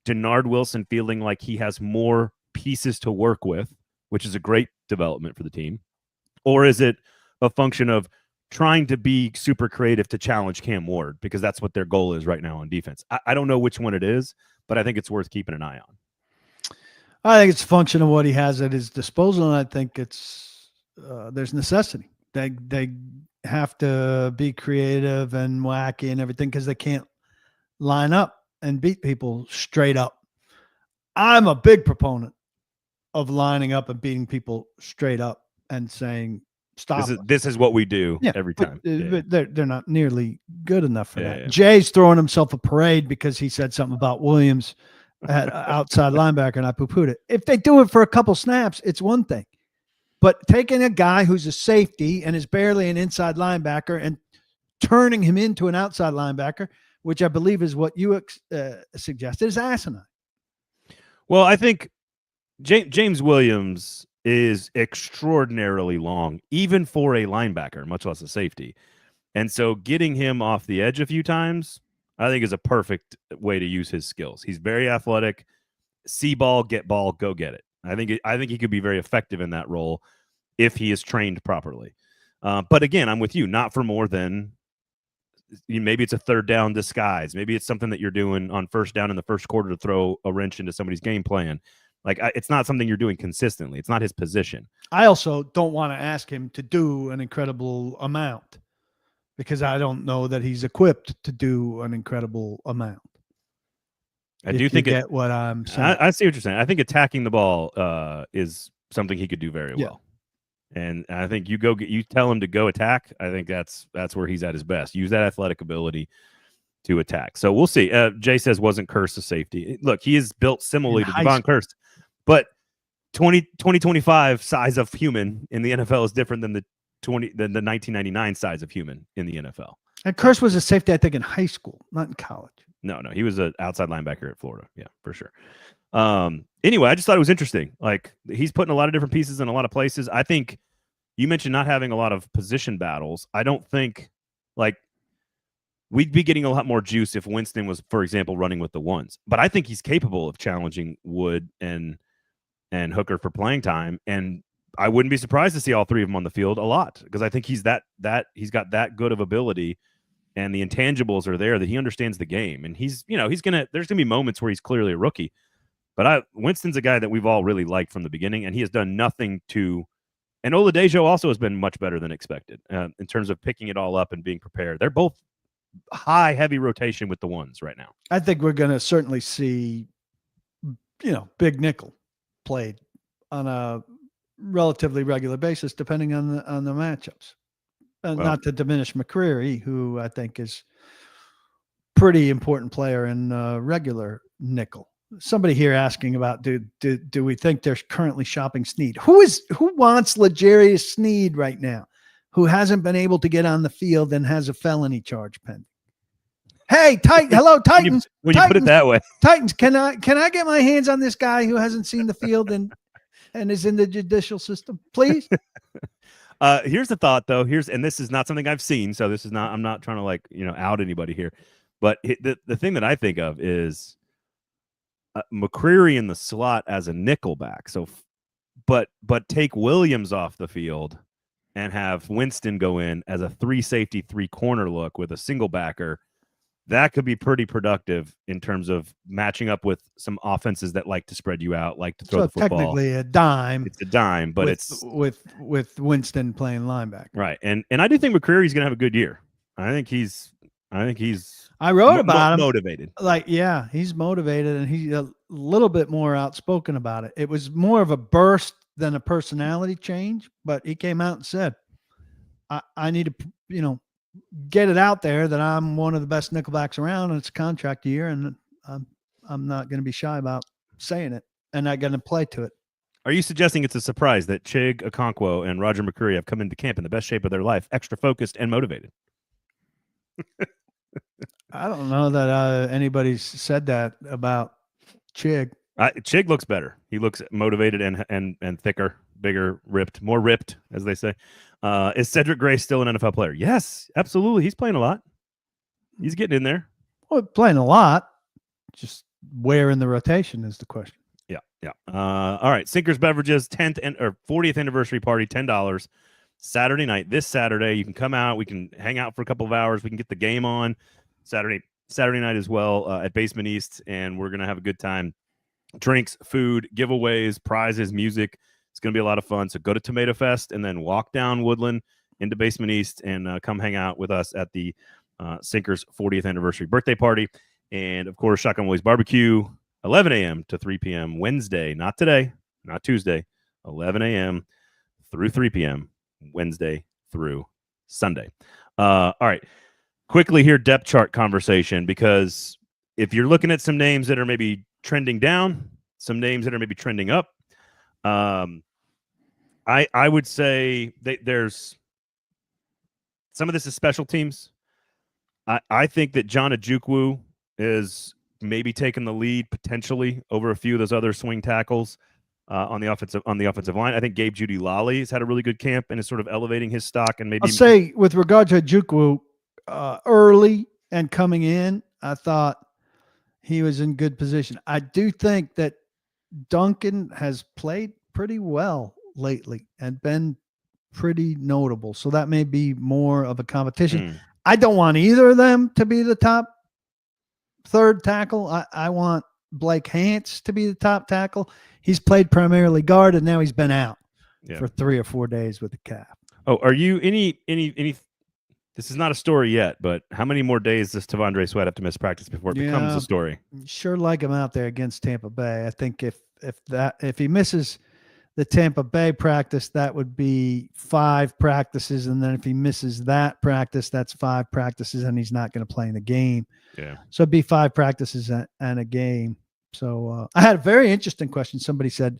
Denard Wilson feeling like he has more pieces to work with, which is a great development for the team, or is it a function of trying to be super creative to challenge Cam Ward, because that's what their goal is right now on defense? I don't know which one it is, but I think it's worth keeping an eye on. I think it's a function of what he has at his disposal, and I think it's there's necessity. They have to be creative and wacky and everything because they can't line up and beat people straight up. I'm a big proponent of lining up and beating people straight up and saying, stop. This is what we do every time. But they're not nearly good enough for that. Yeah. Jay's throwing himself a parade because he said something about Williams at outside linebacker, and I poo-pooed it. If they do it for a couple snaps, it's one thing. But taking a guy who's a safety and is barely an inside linebacker and turning him into an outside linebacker, which I believe is what you suggested, is asinine. Well, I think James Williams is extraordinarily long, even for a linebacker, much less a safety. And so getting him off the edge a few times, I think, is a perfect way to use his skills. He's very athletic. See ball, get ball, go get it. I think he could be very effective in that role if he is trained properly. But again, I'm with you. Not for more than maybe it's a third down disguise. Maybe it's something that you're doing on first down in the first quarter to throw a wrench into somebody's game plan. Like, it's not something you're doing consistently. It's not his position. I also don't want to ask him to do an incredible amount because I don't know that he's equipped to do an incredible amount. I do think get what I'm saying. I see what you're saying. I think attacking the ball is something he could do very well. And I think you tell him to go attack. I think that's where he's at his best. Use that athletic ability to attack. So we'll see. Jay says wasn't Curse a safety. Look, he is built similarly to Devon Curse, but 2025 size of human in the NFL is different than the 1999 size of human in the NFL. And Curse was a safety, I think, in high school, not in college. No, he was an outside linebacker at Florida. Yeah, for sure. Anyway, I just thought it was interesting. Like, he's putting a lot of different pieces in a lot of places. I think you mentioned not having a lot of position battles. I don't think, like, we'd be getting a lot more juice if Winston was, for example, running with the ones. But I think he's capable of challenging Wood and Hooker for playing time. And I wouldn't be surprised to see all three of them on the field a lot, because I think he's he's got that good of ability, and the intangibles are there that he understands the game. And there's gonna be moments where he's clearly a rookie, but Winston's a guy that we've all really liked from the beginning, and he has done nothing to. And Oladejo also has been much better than expected in terms of picking it all up and being prepared. They're both heavy rotation with the ones right now. I think we're going to certainly see, big nickel played on a relatively regular basis, depending on the matchups. Not to diminish McCreary, who I think is pretty important player in regular nickel. Somebody here asking about do we think they're currently shopping Snead? Who wants L'Jarius Snead right now, who hasn't been able to get on the field and has a felony charge pending? Hey, hello, Titans. When you put it that way, Titans, can I get my hands on this guy who hasn't seen the field and is in the judicial system, please? Here's the thought, though. And this is not something I've seen, so this is not. I'm not trying to out anybody here, but the thing that I think of is McCreary in the slot as a nickelback. So, but take Williams off the field and have Winston go in as a 3 safety, 3 corner look with a single backer. That could be pretty productive in terms of matching up with some offenses that like to spread you out, like to throw the football. Technically a dime. It's a dime, but it's with Winston playing linebacker. Right. And I do think McCreary's going to have a good year. I think he's I wrote about him motivated. He's motivated, and he's a little bit more outspoken about it. It was more of a burst than a personality change, but he came out and said, I need to, get it out there that I'm one of the best nickelbacks around, and it's a contract year, and I'm not going to be shy about saying it, and not going to play to it. Are you suggesting it's a surprise that Chig Okonkwo and Roger McCreary have come into camp in the best shape of their life, extra focused and motivated? I don't know that anybody's said that about Chig. Chig looks better. He looks motivated and thicker, bigger, more ripped, as they say. Is Cedric Gray still an NFL player? Yes, absolutely. He's playing a lot. He's getting in there. Well, playing a lot. Just where in the rotation is the question. Yeah. All right. Sinkers Beverages 40th anniversary party, $10. Saturday night. This Saturday, you can come out. We can hang out for a couple of hours. We can get the game on Saturday night as well at Basement East, and we're gonna have a good time. Drinks, food, giveaways, prizes, music. It's going to be a lot of fun. So go to Tomato Fest and then walk down Woodland into Basement East and come hang out with us at the Sinkers 40th anniversary birthday party. And, of course, Shotgun Willie's Barbecue, 11 a.m. to 3 p.m. Wednesday, not today, not Tuesday, 11 a.m. through 3 p.m. Wednesday through Sunday. All right. Quickly here, depth chart conversation, because if you're looking at some names that are maybe trending down, some names that are maybe trending up, I would say there's some of this is special teams. I think that John Ojukwu is maybe taking the lead potentially over a few of those other swing tackles on the offensive line. I think Gabe Judy Lally has had a really good camp and is sort of elevating his stock. And maybe I'll say with regard to Ojukwu, early and coming in, I thought he was in good position. I do think that Duncan has played pretty well lately and been pretty notable. So that may be more of a competition. I don't want either of them to be the top third tackle. I want Blake Hance to be the top tackle. He's played primarily guard, and now he's been out for 3 or 4 days with the calf. Oh, are you any? This is not a story yet, but how many more days does Tavondre Sweat have to miss practice before it becomes a story? Sure, like him out there against Tampa Bay. I think if he misses the Tampa Bay practice, that would be 5 practices, and then if he misses that practice, that's 5 practices, and he's not going to play in the game. Yeah. So it'd be 5 practices and a game. So I had a very interesting question. Somebody said,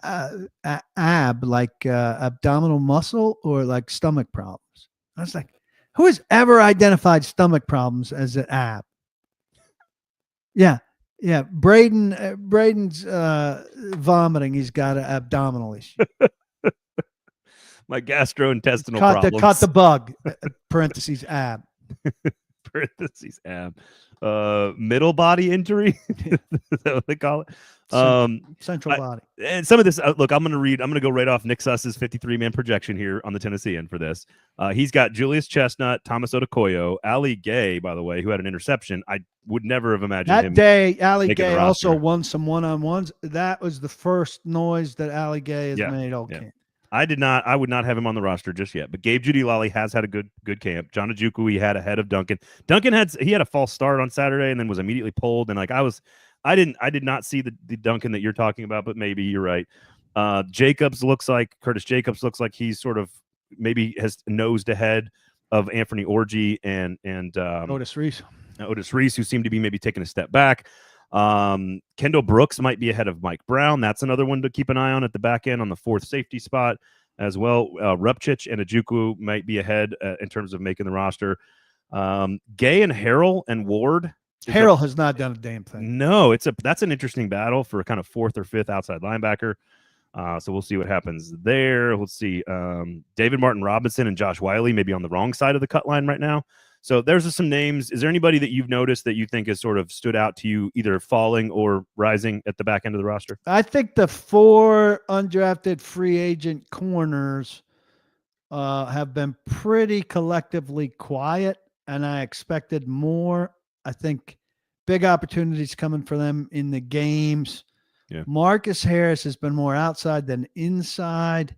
like abdominal muscle or like stomach problems. I was like, who has ever identified stomach problems as an ab? Yeah. Braden's vomiting. He's got an abdominal issue. My gastrointestinal problems. Caught the bug. Parentheses ab. Parentheses ab. Middle body injury. Is that what they call it? Central body. And some of this, look, I'm going to go right off Nick Suss's 53-man projection here on the Tennessean for this. He's got Julius Chestnut, Thomas Odukoyo, Ali Gay, by the way, who had an interception. I would never have imagined that him day. Ali Gay roster. also won some one-on-ones. That was the first noise that Ali Gay has made all camp. I would not have him on the roster just yet, but Gabe Jeudy-Lally has had a good camp. John Ojukwu he had ahead of Duncan. Duncan had a false start on Saturday and then was immediately pulled. And I did not see the Duncan that you're talking about, but maybe you're right. Curtis Jacobs looks like he's sort of maybe has nosed ahead of Anthony Orji and Otis Reese, who seem to be maybe taking a step back. Kendall Brooks might be ahead of Mike Brown. That's another one to keep an eye on at the back end on the 4th safety spot as well. Rupchich and Ojukwu might be ahead in terms of making the roster. Gay and Harrell and Ward. Harrell has not done a damn thing. No, that's an interesting battle for a kind of 4th or 5th outside linebacker. So we'll see what happens there. Let's see. David Martin Robinson and Josh Wiley maybe on the wrong side of the cut line right now. So there's some names. Is there anybody that you've noticed that you think has sort of stood out to you, either falling or rising at the back end of the roster? I think the 4 undrafted free agent corners have been pretty collectively quiet, and I expected more. I think big opportunities coming for them in the games. Yeah. Marcus Harris has been more outside than inside.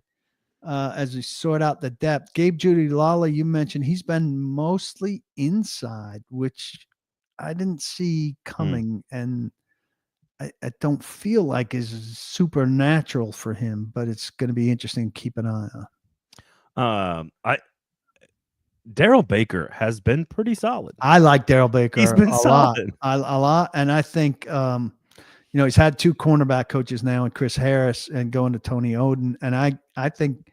As we sort out the depth. Gabe Jeudy-Lally, you mentioned, he's been mostly inside, which I didn't see coming, and I don't feel like is supernatural for him, but it's going to be interesting to keep an eye on. Darrell Baker has been pretty solid. I like Darrell Baker. He's been solid. A lot, and I think he's had 2 cornerback coaches now, and Chris Harris, and going to Tony Oden, and I think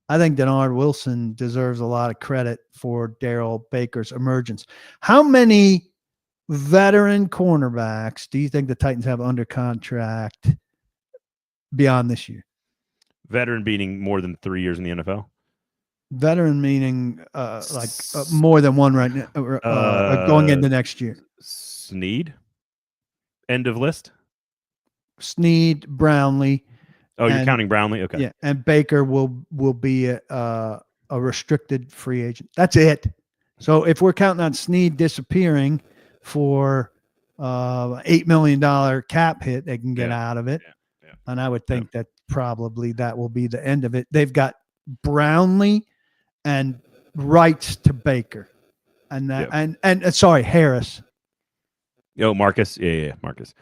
Denard Wilson deserves a lot of credit for Darrell Baker's emergence. How many veteran cornerbacks do you think the Titans have under contract beyond this year? Veteran meaning more than 3 years in the NFL? Veteran meaning more than one right now, going into next year. Snead? End of list? Snead, Brownlee. Oh, you're counting Brownlee? Okay. Yeah, and Baker will be a restricted free agent. That's it. So if we're counting on Snead disappearing for $8 million cap hit, they can get out of it. Yeah. And I would think that probably that will be the end of it. They've got Brownlee and rights to Baker. And that and sorry, Harris. Marcus. Yeah, Marcus.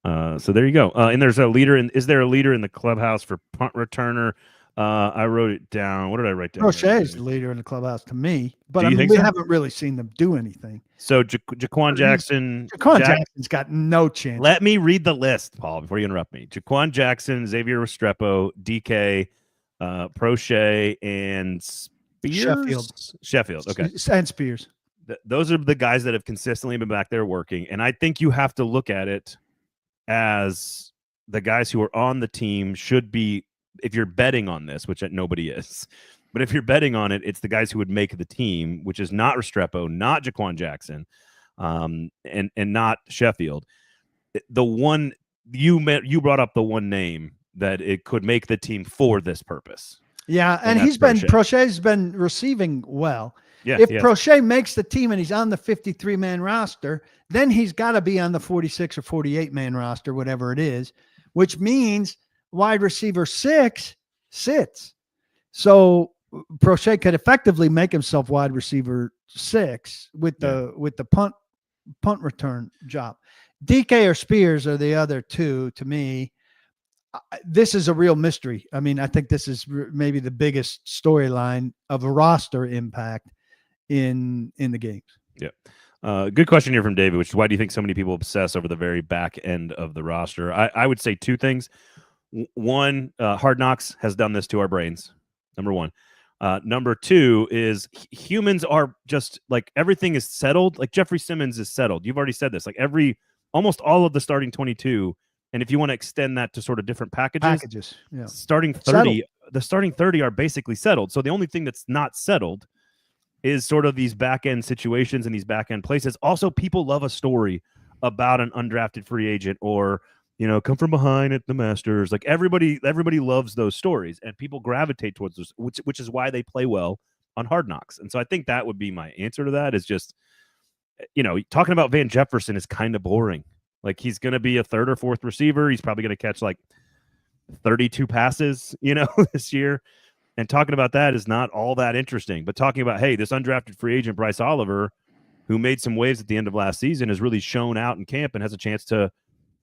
So there you go. And there's a leader is there a leader in the clubhouse for punt returner? I wrote it down. What did I write down? Roche is the leader in the clubhouse to me, but we haven't really seen them do anything. So Jaquan Jackson. Jackson's got no chance. Let me read the list, Paul, before you interrupt me. Jaquan Jackson, Xavier Restrepo, DK, Proche, and Spears? Sheffield. Okay. And Spears. Those are the guys that have consistently been back there working. And I think you have to look at it as the guys who are on the team should be, if you're betting on this, which nobody is, But if you're betting on it, it's the guys who would make the team, which is not Restrepo, not Jaquan Jackson, and not Sheffield. The one you brought up, the one name that it could make the team for this purpose. Yeah, and Prochet's been receiving well. Yeah, if Prochet makes the team and he's on the 53-man roster, then he's got to be on the 46 or 48-man roster, whatever it is, which means wide receiver 6 sits. So Prochet could effectively make himself wide receiver 6 with the punt return job. DK or Spears are the other two to me. This is a real mystery. I mean, I think this is maybe the biggest storyline of a roster impact in the games. Yeah. Good question here from David, which is why do you think so many people obsess over the very back end of the roster? I would say two things. One, Hard Knocks has done this to our brains. Number one. Number two is humans are just like everything is settled. Like Jeffrey Simmons is settled. You've already said this. Like almost all of the starting 22. And if you want to extend that to sort of different packages, yeah. Starting 30, the starting 30 are basically settled. So the only thing that's not settled is sort of these back end situations and these back end places. Also, people love a story about an undrafted free agent or, come from behind at the Masters. Like everybody loves those stories and people gravitate towards those, which is why they play well on Hard Knocks. And so I think that would be my answer to that is just, talking about Van Jefferson is kind of boring. Like he's going to be a third or fourth receiver. He's probably going to catch like 32 passes, this year. And talking about that is not all that interesting. But talking about, hey, this undrafted free agent, Bryce Oliver, who made some waves at the end of last season, has really shown out in camp and has a chance to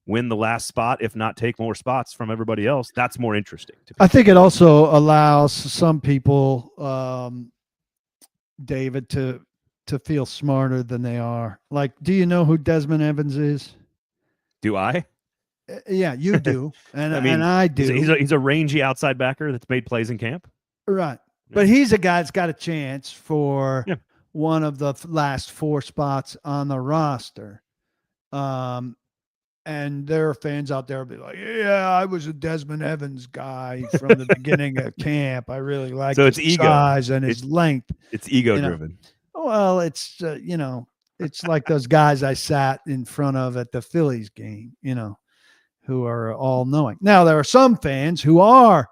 win the last spot, if not take more spots from everybody else. That's more interesting to me. I think it also allows some people, David, to feel smarter than they are. Like, do you know who Desmond Evans is? Do I? Yeah, you do, and I do. He's a rangy outside backer that's made plays in camp, right? Yeah. But he's a guy that's got a chance for one of the last 4 spots on the roster. And there are fans out there will be like, "Yeah, I was a Desmond Evans guy from the beginning of camp. I really like his size and his length." It's ego driven. Well, it's it's like those guys I sat in front of at the Phillies game, who are all knowing. Now, there are some fans who are,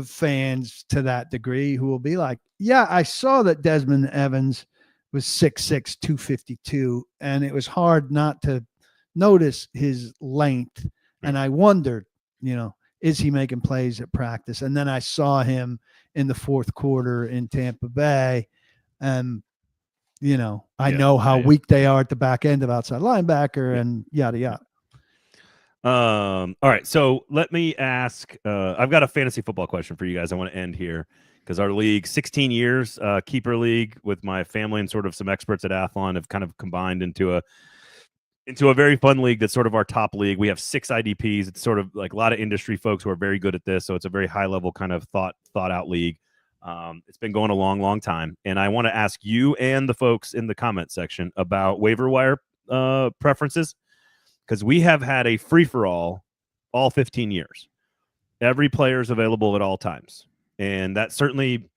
fans to that degree who will be like, yeah, I saw that Desmond Evans was 6'6", 252, and it was hard not to notice his length. And I wondered, is he making plays at practice? And then I saw him in the fourth quarter in Tampa Bay, and I know how weak they are at the back end of outside linebacker and yada yada. All right, so let me ask. I've got a fantasy football question for you guys. I want to end here because our league, 16 years, keeper league with my family and sort of some experts at Athlon have kind of combined into a very fun league that's sort of our top league. We have 6 IDPs. It's sort of like a lot of industry folks who are very good at this, so it's a very high level kind of thought out league. It's been going a long, long time. And I want to ask you and the folks in the comment section about waiver wire preferences, because we have had a free-for-all all 15 years. Every player is available at all times. And that certainly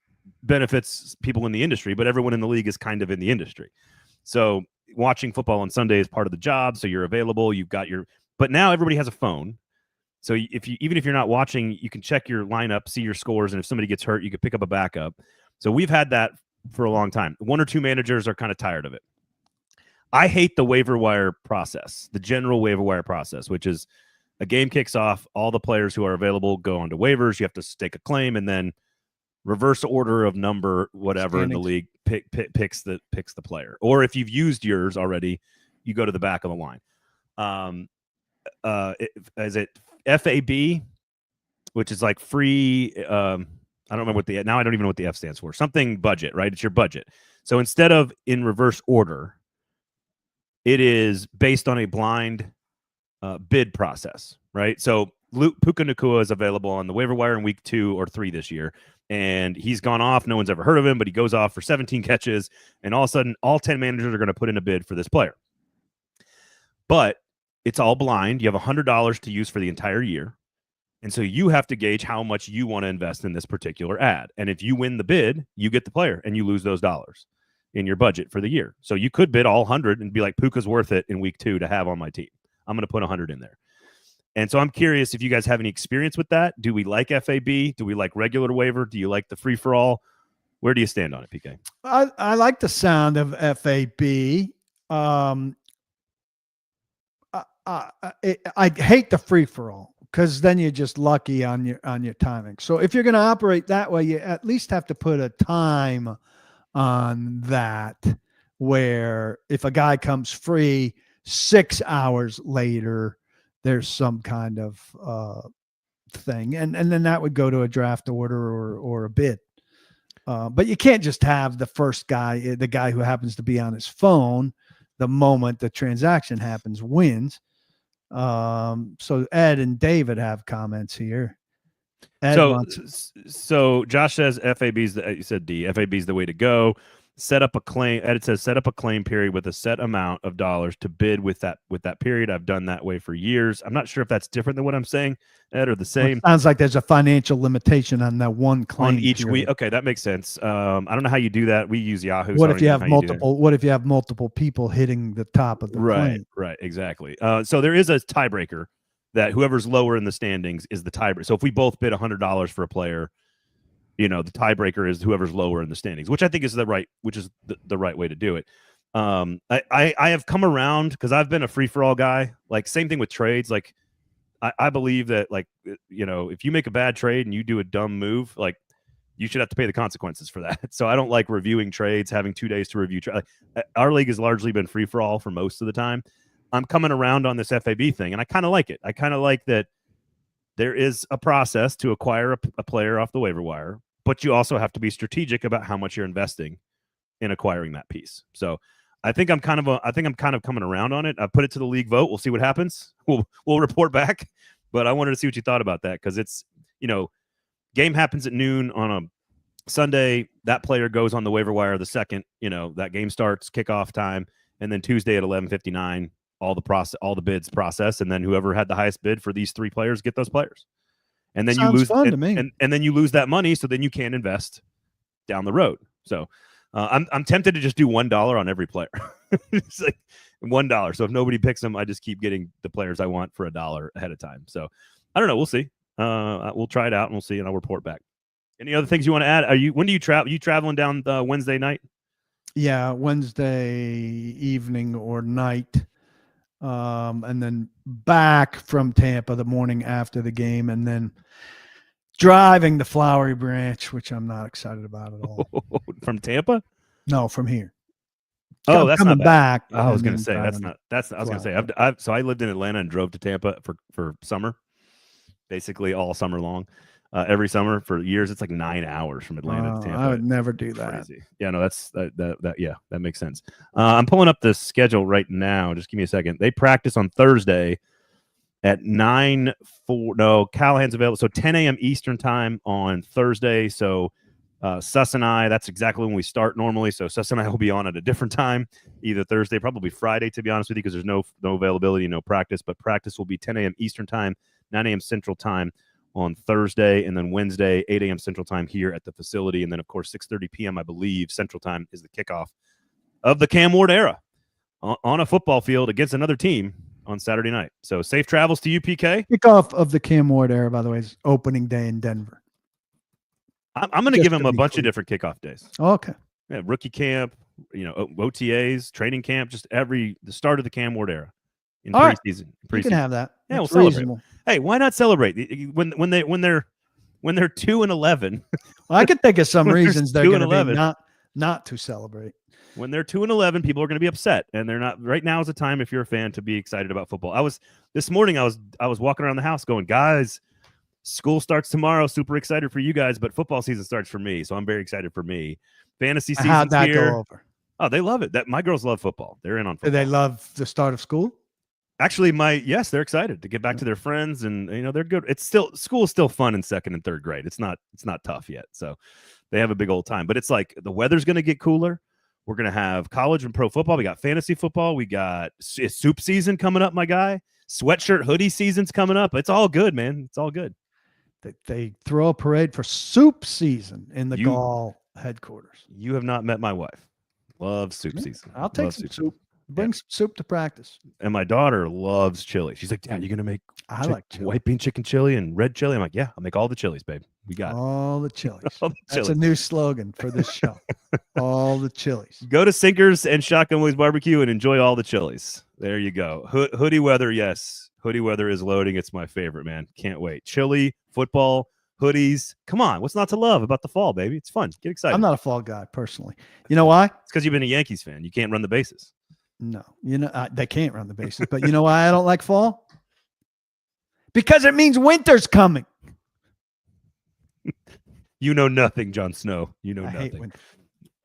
benefits people in the industry, but everyone in the league is kind of in the industry. So watching football on Sunday is part of the job. So you're available. But now everybody has a phone. So even if you're not watching, you can check your lineup, see your scores, and if somebody gets hurt, you can pick up a backup. So we've had that for a long time. 1 or 2 managers are kind of tired of it. I hate the waiver wire process, the general waiver wire process, which is a game kicks off, all the players who are available go onto waivers. You have to stake a claim, and then reverse order of number, whatever in the league picks the player. Or if you've used yours already, you go to the back of the line. Is it FAB, which is like free? I don't remember what I don't even know what the F stands for. Something budget, right? It's your budget. So instead of in reverse order, it is based on a blind bid process, right? So Puka Nacua is available on the waiver wire in week 2 or 3 this year, and he's gone off. No one's ever heard of him, but he goes off for 17 catches, and all of a sudden, all 10 managers are going to put in a bid for this player. But it's all blind. You have $100 to use for the entire year. And so you have to gauge how much you want to invest in this particular ad. And if you win the bid, you get the player and you lose those dollars in your budget for the year. So you could bid all 100 and be like, Puka's worth it in week 2 to have on my team. I'm going to put 100 in there. And so I'm curious if you guys have any experience with that. Do we like FAB? Do we like regular waiver? Do you like the free-for-all? Where do you stand on it, PK? I like the sound of FAB. I hate the free-for-all because then you're just lucky on your timing. So if you're going to operate that way, you at least have to put a time on that, where if a guy comes free 6 hours later, there's some kind of thing, and then that would go to a draft order or a bid. But you can't just have the first guy, the guy who happens to be on his phone, the moment the transaction happens, wins. So Ed and David have comments here. Ed so Josh says FAB's you said D. FAB's the way to go. Set up a claim. Ed says set up a claim period with a set amount of dollars to bid with that period. I've done that way for years. I'm not sure if that's different than what I'm saying, Ed, or the same. It sounds like there's a financial limitation on that one claim on each period. week. Okay, that makes sense. I don't know how you do that. We use Yahoo. What if you have multiple? What if you have multiple people hitting the top of the claim? Right, exactly. So there is a tiebreaker that whoever's lower in the standings is the tiebreaker. So if we both bid $100 for a player, the tiebreaker is whoever's lower in the standings, which I think is the right way to do it. I have come around because I've been a free for all guy. Like same thing with trades. Like I believe that if you make a bad trade and you do a dumb move, like you should have to pay the consequences for that. So I don't like reviewing trades, having 2 days to review. Our league has largely been free for all for most of the time. I'm coming around on this FAB thing, and I kind of like it. I kind of like that there is a process to acquire a player off the waiver wire, but you also have to be strategic about how much you're investing in acquiring that piece. So I think I'm kind of coming around on it. I put it to the league vote. We'll see what happens. We'll report back. But I wanted to see what you thought about that, because it's game happens at noon on a Sunday. That player goes on the waiver wire the second that game starts, kickoff time, and then Tuesday at 11:59. All the bids process, and then whoever had the highest bid for these 3 players get those players, and then you lose. And then you lose that money, so then you can't invest down the road. So I'm tempted to just do $1 on every player. It's like $1. So if nobody picks them, I just keep getting the players I want for $1 ahead of time. So I don't know. We'll see. We'll try it out and we'll see, and I'll report back. Any other things you want to add? When do you travel? You traveling down Wednesday night? Yeah, Wednesday evening or night. And then back from Tampa the morning after the game, and then driving to Flowery Branch, which I'm not excited about at all. From Tampa? No, from here. Oh, that's coming not back. I was going to say that's not. I was going to say so I lived in Atlanta and drove to Tampa for summer, basically all summer long. Every summer for years, it's like 9 hours from Atlanta to Tampa. I would never do that. Crazy. Yeah, no, that makes sense. I'm pulling up the schedule right now. Just give me a second. They practice on Thursday at 9:04. No, Callahan's available. So 10 a.m. Eastern time on Thursday. So Suss and I, that's exactly when we start normally. So Suss and I will be on at a different time, either Thursday, probably Friday, to be honest with you, because there's no availability, no practice. But practice will be 10 a.m. Eastern time, 9 a.m. Central time on Thursday, and then Wednesday, 8 a.m. Central time here at the facility. And then, of course, 6:30 p.m., I believe, Central time is the kickoff of the Cam Ward era on a football field against another team on Saturday night. So safe travels to you, PK. Kickoff of the Cam Ward era, by the way, is opening day in Denver. I'm going to give him a bunch of different kickoff days. Okay. Yeah, rookie camp, OTAs, training camp, just the start of the Cam Ward era in preseason. You can have that. Yeah, we'll celebrate. Hey, why not celebrate when they're 2-11? Well, I could think of some reasons they're going to be not to celebrate. When they're 2-11, people are going to be upset, and they're not. Right now is the time, if you're a fan, to be excited about football. This morning I was walking around the house going, guys, school starts tomorrow. Super excited for you guys, but football season starts for me, so I'm very excited for me. Fantasy season's How'd that here. go over? Oh, they love it. My girls love football. They're in on football. Do they love the start of school? Actually, yes, they're excited to get back to their friends, and they're good. School is still fun in 2nd and 3rd grade. It's not tough yet, so they have a big old time. But it's like the weather's going to get cooler. We're going to have college and pro football. We got fantasy football. We got soup season coming up, my guy. Sweatshirt hoodie season's coming up. It's all good, man. It's all good. They throw a parade for soup season in the You- Gall headquarters. You have not met my wife. Love soup season. I'll take Love some soup. season. Bring some soup to practice. And my daughter loves chili. She's like, Dad, you gonna make I like chili. white bean chicken chili and red chili? I'm like, yeah, I'll make all the chilies, babe. We got it. All the chilies. All the That's a chilies. new slogan for this show. All the chilies. Go to Sinkers and Shotgun Willie's Barbecue and enjoy all the chilies. There you go. Hoodie weather, yes. Hoodie weather is loading. It's my favorite, man. Can't wait. Chili, football, hoodies. Come on. What's not to love about the fall, baby? It's fun. Get excited. I'm not a fall guy personally. You know why? It's because you've been a Yankees fan. You can't run the bases. No, they can't run the bases. But you know why I don't like fall? Because it means winter's coming. You know nothing, Jon Snow. You know I hate nothing. winter.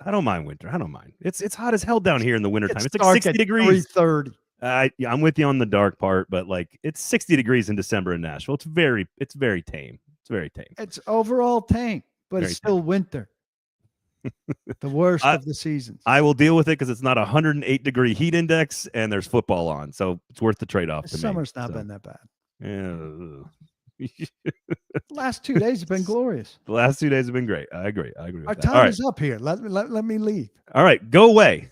I don't mind winter. I don't mind. It's hot as hell down here in the wintertime. It's like dark 60 at degrees. 3:30. Yeah, I'm with you on the dark part, but like it's 60 degrees in December in Nashville. It's very tame. It's very tame. It's overall tame, but Very it's still winter. The worst of the seasons. I will deal with it because it's not a 108-degree heat index and there's football on, so it's worth the trade-off. The to summer's me. not So, been that bad. yeah. Last 2 days have been glorious. The last 2 days have been great. I agree. With Our that. All time right. is up here. Let me leave. All right, go away.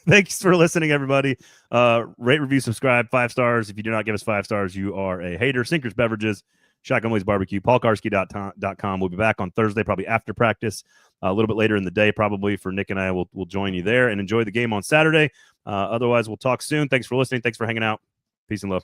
Thanks for listening, everybody. Rate, review, subscribe, 5 stars. If you do not give us 5 stars, you are a hater. Sinkers Beverages, Shotgun Willie's Barbecue, paulkarski.com. We'll be back on Thursday, probably after practice, a little bit later in the day, probably for Nick and I. We'll join you there and enjoy the game on Saturday. Otherwise, we'll talk soon. Thanks for listening. Thanks for hanging out. Peace and love.